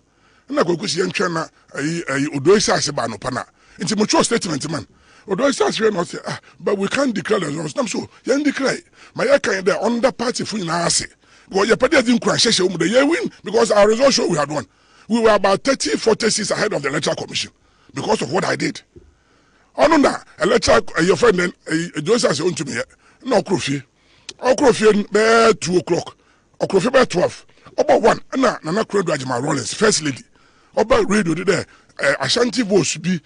Na kokusi yentwa na odoisa aseba no pana nti mutual statement man odoisa asere no say but we can't declare the results nam so yen declare my kind there under party fu na ase go ye pede din kura hyehye mu de ye win because our results show we had won. We were about 30-40 seats ahead of the electoral commission because of what I did. Ono na electoral your friend then odoisa say on to me na okrofie be 2 o'clock okrofie be 12 about 1 na Nana Credo Ajima Rollins first lady Oba radio there Ashanti voice be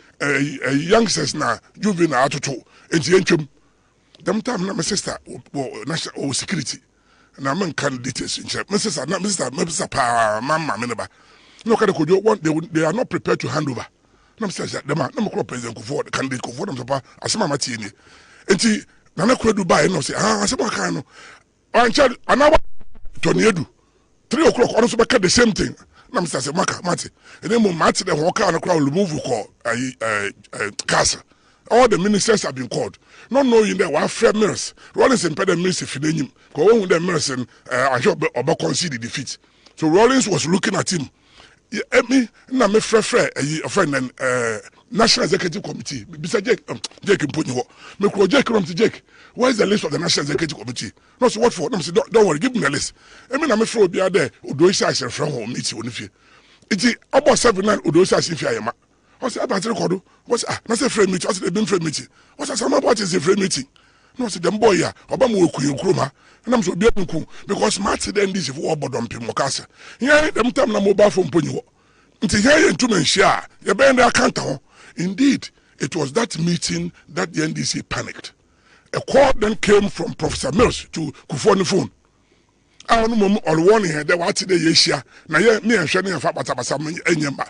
youngsters na juvenile atoto enti entwem dem time na my sister national security na men candidates in my sister pa mama me ba no kada kojo they are not prepared to hand over na me sister dem na me president ko for the candidate ko for dem papa asema mati ni enti Nana Credo buy no say asema kan no ancha anawa toniedu 3 o'clock on so back the same thing. Na Mr. say Mati. And then Mati the Hoka and crowd remove call Casa. All the ministers have been called. Not knowing that one fair mirrors. Rollins and Pedro Minister Fidenim. Go on with the mirrors and I hope Oba conceded defeat. So Rollins was looking at him. Me na me friend and National Executive Committee. Mr. Jake in Punyo. Me call Jake come to Jake. Where is the list of the National Executive Committee? No, so what for? No, say don't worry, give me the list. I mean, I'm afraid be there. Odoisa is from home meeting on if you. It's about 7-9 Odoisa is if you are. I say about record. What's not a friend meeting? What's the friend meeting? What's some about is a friend meeting? No, say them boy ya. Obama will kuyin kroma. And I'm so be because Martin then this if we about on Pimokasa. Yeah, them time na mobile phone punyo. Until here into men share. You be in the account. Indeed, it was that meeting that the NDC panicked. A call then came from Professor Mills to Kufo phone. I don't know on warning here that what today Asia. Now me and Shani and Fabatabasa Enyamba.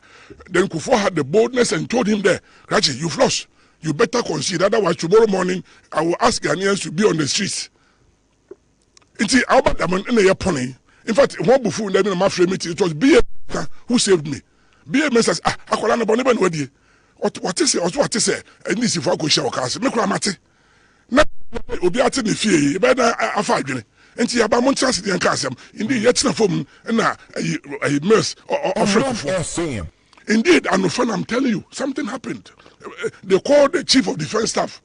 Then Kufo had the boldness and told him there, Rachi, you've lost. You better consider, otherwise tomorrow morning I will ask Ghanaians to be on the streets. Inti Albert Daman in the pony. In fact, one before in the mafia meeting, it was B.A. who saved me. B.A. says, Akolana Boniban Wedi. What is it? What is it? And this is for Kusha Mate. Na obi ate ne fie be na afa adwene enti aba mo chance de nkasem indeed yet na fom na mess of indeed and friend I'm telling you something happened. They called the chief of defense staff.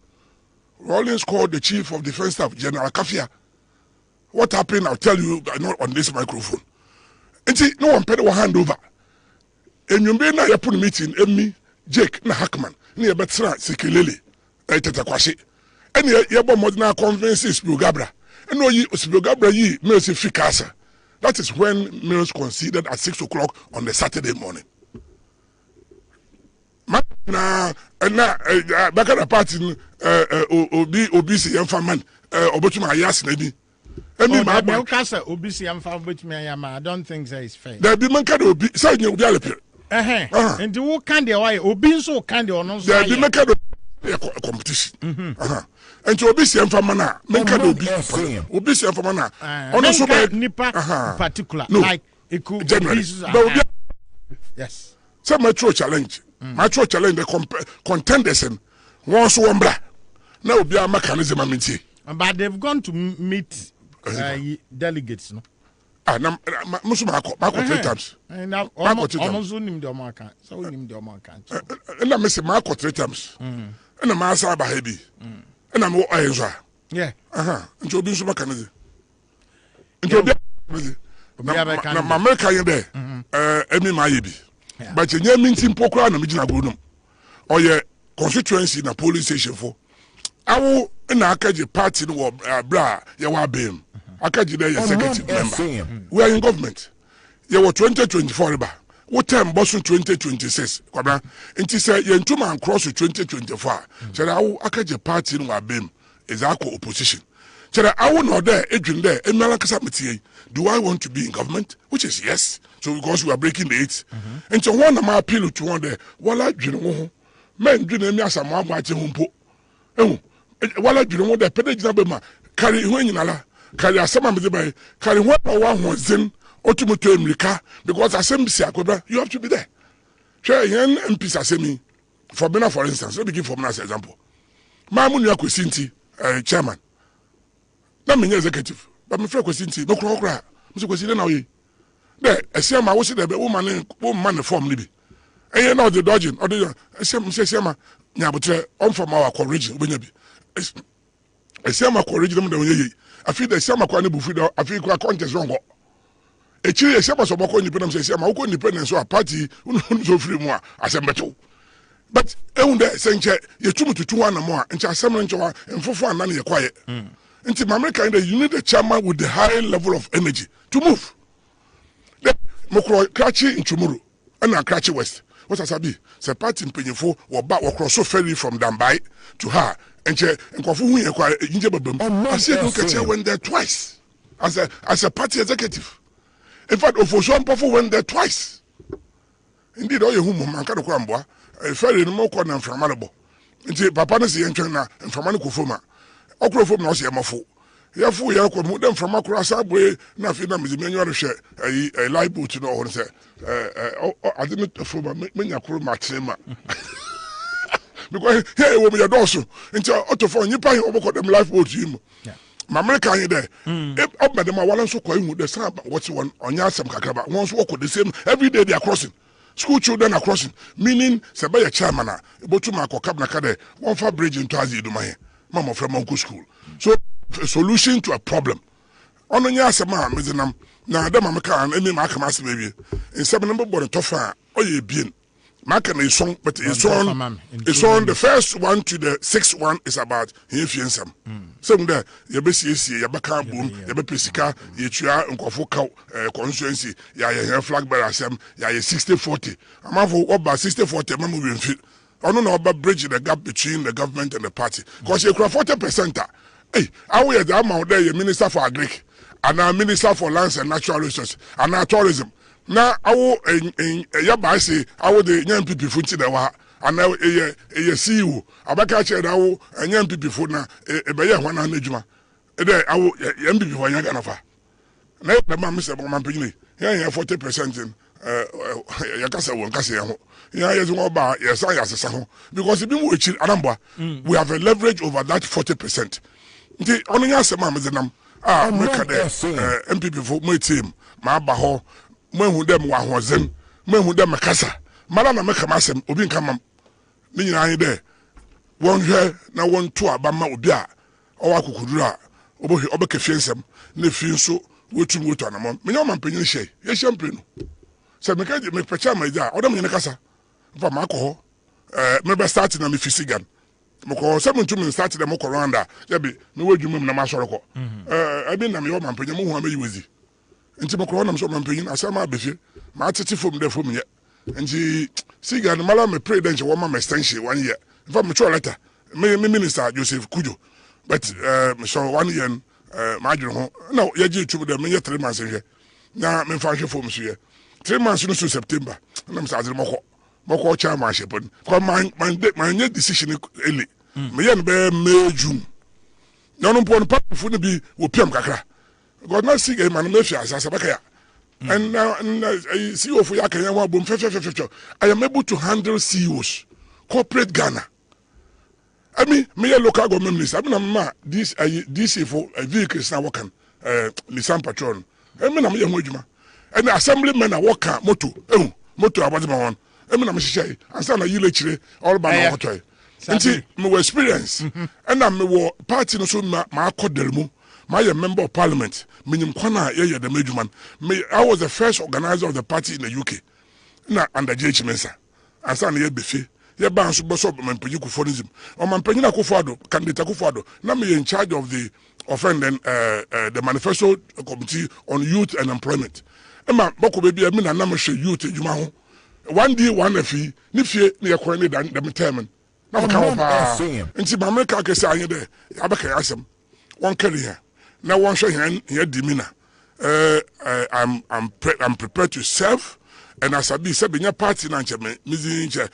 Rollins called the chief of defense staff, General Kafia. What happened I'll tell you not on this microphone. Enti no one paid one hand over enyumbe na yapun meeting emmi Jake na Hackman na yebetra Sekelele tetakwase and yebo modern conferences Spilgabra. And no Spilgabra yi Mills Fikasa. That is when Mills conceded at 6 o'clock on the Saturday morning. Back at the party Obisi and Faman Obotuma Yas Nedi. I don't think that is fair. There be man can be saying you be alpe. And the kind of way Obin so kind of no there be man can competition. And to Obisi and Famana, men can Obisi and Famana. Also by Nipa particular no. like it could generally. yes. Some metro challenge. my church challenge the contenders and one so one bra now be a mechanism amity but they've gone to meet delegates no na musuma mako 3 times now almost nim the Oman so nim the Oman na me say mako 3 times na ma asa ba hebi na me oyenzo yeah nti obi nso mechanism nti obi na America yen there emi ma yebi but nye minti mpokra na mejina gronum oye constituency na polling station for awo na akaje party no bra ye wa bem akaje there executive member we are in government ye were 2024 ba what time boss 2026 kwabra nti say ye ntuma and cross 2024 say awo akaje party no wa bem is akọ opposition say awo no there edwin there emala kasa metie do I want to be in government which is yes so because we are breaking the eight and so one of my appeal to one there wala dwene ho men dwene mi asamo agbache ho mpo wala dwene ho there pede gina be ma carry ho nyina la carry asama me dey carry ho wa ho zen otumoto emrika because asem si akoba you have to be there share yen MPs asemi for instance let me give for me as example ma mu nua Kwesinti chairman na me executive but me friend Kwesinti no kro Mr. Kwesinti na oyi there esiama wo se there be woman form ni bi eye na the dodging or the esiama nyabotre on from our origin obenya bi esiama ko origin dem da onye afi the esiama ko ne bufu da afi ko contest wrong echiri esiama so boko nipa dem se esiama wo ko independence so a party unu so free mu a asembeto but ehun de senche yetumututu wana mo a nche asem nche wa mfofo anan ye kwaye nti America you need a chairman with the high level of energy to move mokro krachi nchumuru na krachi west what asabi say party mpenyefo wo ba wo cross ferry from Dambai to her enche nkofo hu ye kwa nje babam I said look at you went there twice as a party executive in fact Ofoso Mpofo went there twice indeed all you hu man ka dokwa mboa ferry no moko na mframalebo nti papa no se yentwen na mframane kofoma okrofom na o se yemafo yafu ya kwa mu dem from akura sabwe na fi na mizimenya rehwe ayi live boat no ho se ade no from menya kuro matema because here we me doso nti otofo nyipa he oboko dem live boat yim ma America here there up madam wala so kwa hu the same what one onya asem kakraba won so woko the same every day they are crossing school children are crossing meaning se ba ya chairman a botuma akokab na kade won fa bridge into aziduma he mama from uncle school so a solution to a problem ono nya asema mezinam na da mamaka emi maka mas baby in seven number board tofa oye bien maka na song but it's on the first one to the sixth one is about hifiensam so there ye be siesie ye baka boom ye be pesika ye tua nkofo ka constituency ya ye flag bearer asem ya ye 60-40 amafo oba 60-40 mamu we fit ono na oba bridge the gap between the government and the party because you cry 40%. Hey, how we the amount there, Minister for Agric, and our Minister for Lands and Natural Resources, and our tourism. Now, I will yaba say, I will the young people funti the wa, and now a CEO, Abakache, I will a young people for now, a bear 100 juma. I will young people for Yaganafa. Now, the man, Mr. Bomampini, here 40% in Yakasa won't cast it. Yes, because if we have a leverage over that 40%. The only answer, Mamma, make the MPP for my team, my baho, men who them was them, men who them a casa. Madame Macamasem, Obin Camam, meaning I there. One here, now 1 2 Abama Ubia, or Akukura, Obeke Fiensem, Nefinso, which you would on a month. Minimum Penisha, yes, champion. So make Pachama, or them in a casa. From alcohol, maybe starting on the Fisigan. Moko 7 minutes started the Moko Rwanda. Yabi, no way you mum na masoroko. I mean, I'm your man, Penny, who am you? Into Moko, I'm so man, I saw my beefy, my titty from there for me. And she, Sigan, Malam, a president, woman, extension 1 year. If I'm a mature letter, Minister Joseph Kujo. But, so 1 year, my no, Yaji to the mayor 3 months here. Now, I'm in fashion for monsieur. 3 months into September, and I'm starting Moko chairmanship. My decision early. Me yan be May June. No pon pa fu ne bi wo piam kakra. God na see man me fi asasa baka ya. And now CEO for Yakaya boom. I am able to handle CEOs, corporate Ghana. I mean, me a local government minister. I mean, this for vehicles now working. Nissan Patron. I mean, I'm a and the assemblymen are working moto about my one. I mean, I'm say, and some you literally all about my toy. And see, my experience, and I'm a party no so my delmu. My member of parliament, meaning Kwana, the major man. I was the first organizer of the party in the UK. Now, under JH Mensa. And some year buffet. Ye ban so boso mampanyi kufonism. O mampanyi na Kufuado, candidate Kufuado. Now me in charge of the offending the manifesto committee on youth and employment. Emma boko baby me na na share youth adwuma ho. One day one afi, ni fie na ye kwani dan dem term. Na ka ho pa. Nti ma America ke say anye de, abaka yasem. One carry here. Now one share here dimina. I'm prepared to serve. And as I be said, be party na nche mizin nche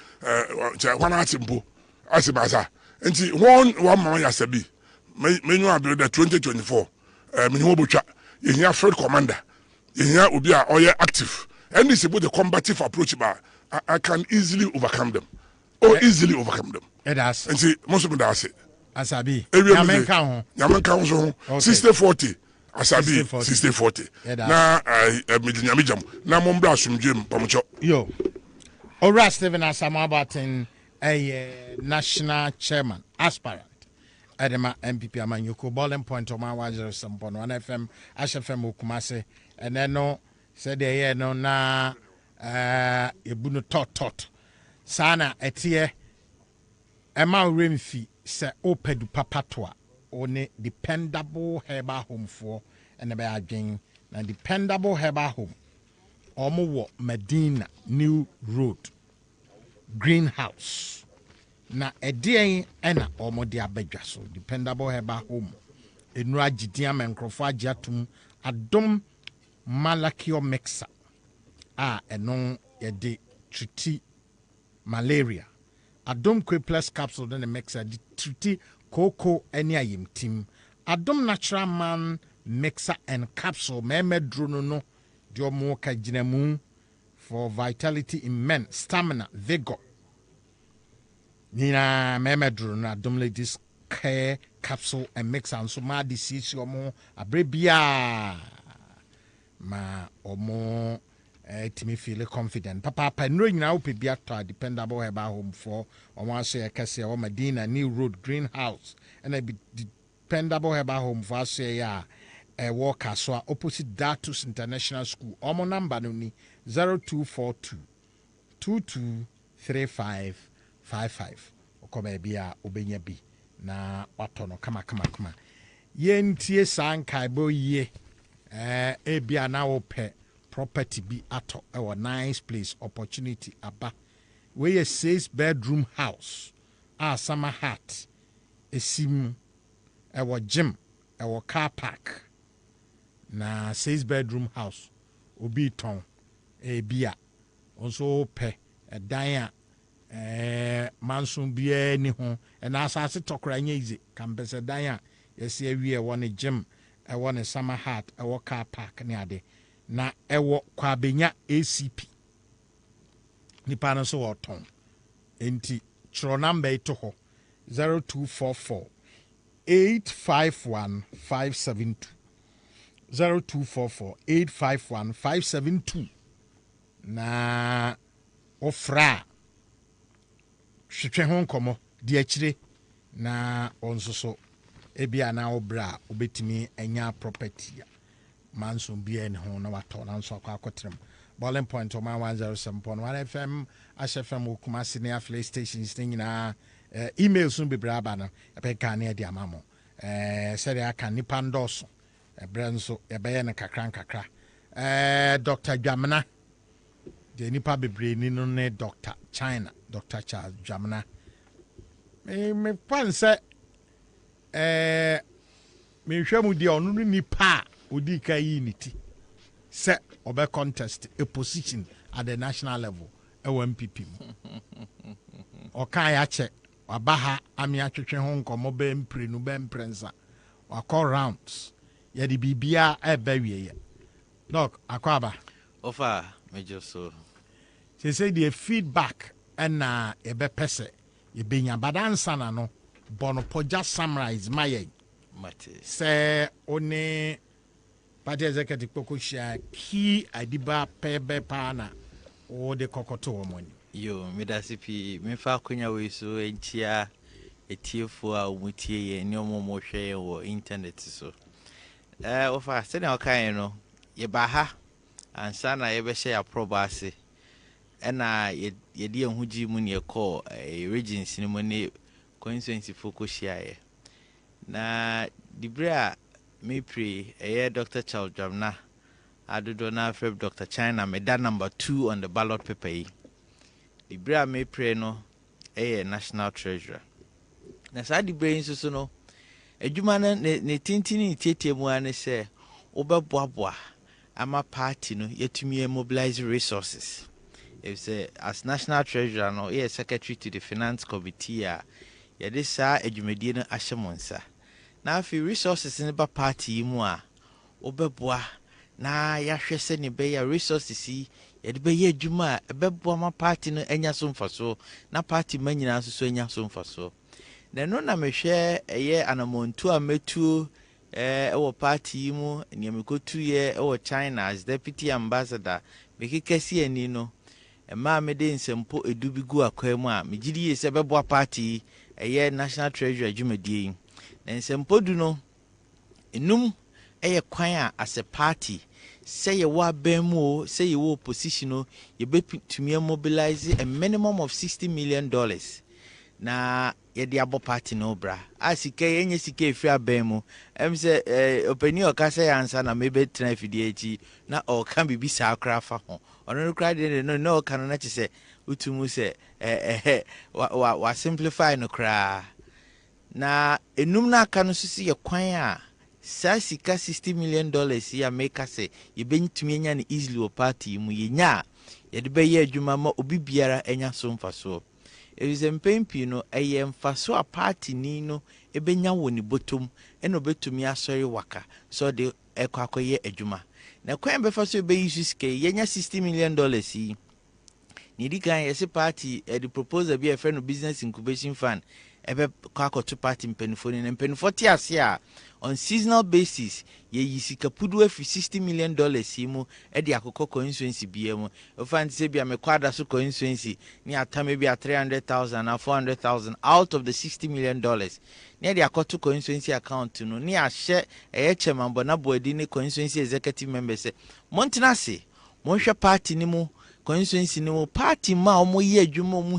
wana atimbo asibasa. Enti one mama yasabi. Me nyu abiro the 2024. Me nyu obotwa. Ye hia field commander. Ye hia obi a oye active. And this about the combative approach ba I can easily overcome them. Easily overcome them. It does. Enti most of them da say. Asabi. Yamenka ho. 60-40. Asabi 60-40. Na medinyamijam na mombra asumdwem pamocho. Yo. Ora Stephen Asamabatin a national chairman aspirant. Edema MPP Amanyoko Bowling Point Oman 107.1 FM HFM Okumase and then no said they no na ebuno tot sana etie Emma Remfi se opedu papatwa one dependable herbal home for and be adwen na dependable herbal home omo wo Medina New Road Greenhouse na edien ena omo de abadwa so dependable herbal home enura agidia menkrofo agiatum adom malakio mixer eno yede treat malaria adom plus capsule den mixer di treat cocoa any ayim team adom natural man mixer and capsule memedro no di omo ka ginamu for vitality in men stamina vigor nina memedro na adom ladies care capsule and mixer and so ma disease omo abrebia ma omo timi feel confident papa no nyina ope bia to dependable herbal home for omo so yakase o Medina New Road Greenhouse and I be dependable herbal home for say ya worker so opposite Datus International School omo number no ni 0242 223555 okoma bia obenya bi na watono kama yentie sankai boye ebia na ope property be ato our nice place opportunity aba we a 6-bedroom house summer hat esim our gym our car park na 6-bedroom house obi ton ebia also pe dan manson bia ni ho na asase tokra nya ize kampese dan yesi awie won gym won summer hat car park ne ade na ewo kwa benya ACP nipa no so woton enti chro number ito ho 0244 851 572 0244 851 572 na ofra hwehwe ho nkomo di akire na onsoso ebia na obra obetimi enya property manso bia ne ho na wato na nso akwakotrem Bowling Point Oman 107.1 FM HFM Okumasi ne affiliate stations nyina emails no bebra ba no epeka na dia mamo sere aka nipa ndoso ebrenso ebeye ne kakra Dr. Jamna de nipa bebre ni no ne Dr. China Dr. Charles Jamna me panse me hwemu dia onu nipa odi kai unity se obe contest a position at the national level MPP okan ya che wabaha ami atwetwe ho nkomo be mpre no be mprensa wakọ rounds ya di bibia eba wiye doc akwaba Ofa major so. She say the feedback and ebe pese ye benya badansa na no bono poja summarize my Mate. say one party executive kokoshia key adiba pebe pana o de kokoto womoni. Yo, medasipi me fa kunya we so entia etiefo a umutie ye ne omomo hwe wo internet so. Ofa se na okan no ye ba ha ansa na ye be share aprobase. Ena yedi enhuji mu ne call regions ni mu ne constituency focus here na dibra me pre Dr. Charles Jamna adodo na Feb Dr. China me da number 2 on the ballot paper yi dibra me pre no national treasurer na sa dibra nso so no adwuma na ne tintini tietie mu ane se obeboaboa ama party no yetumi mobilize resources. If say as national treasurer no secretary to the finance committee this adwumadi no ahyemonsa na afi resources in ba party mu a obeboa na yahwe se ne be ya resources yi yede be ye adwuma ebeboa ma party no enya so mfaso na party manyina so enya so mfaso na no na mehwe anamontu ametu ewo party mu niamekotu ewo China as deputy ambassador mekekesi ani no ma me de nsempo edubi gu akwam a megidi ye se beboa party national treasury adwumadie na nsempo du no enum kwan a as a party say ye wa bemu say ye wo opposition no ye betumi mobilize a minimum of $60 million na ye de abo party no bra asika yenye sika efi abemu say openi okasa yansa na mebe tena fidie echi na o kan bibi sa akra fa ho ono no kra de no kan na chise utumu se wa simplify no kra na enum na aka no sisi ye kwan a sa sika $60 million ya make say ye bentumi nya na easily o party mu ye nya ye de be ye adwuma ma obi biara enya so mfaso mpempi no mfaso a party ni no ebenya woni botom eno betumi asori waka so de ekwakoye adwuma na kwan be faso be use sike yenya $60 million yi ni di kan yesi party the proposal be a friend of business incubation fund ebe kwakoto party mpenifo ni mpenifo ti ase a on seasonal basis ye yisika pudu afi $60 million yi mu de akoko constituency bia mu ofan se bia me kwada so constituency ni atame bia 300,000 na 400,000 out of the $60 million ni de akoto constituency account no ni ahye chemambo na boadi ni constituency executive members montenase monhwe party ni mu constituency ni mu party ma omo ye adwuma mu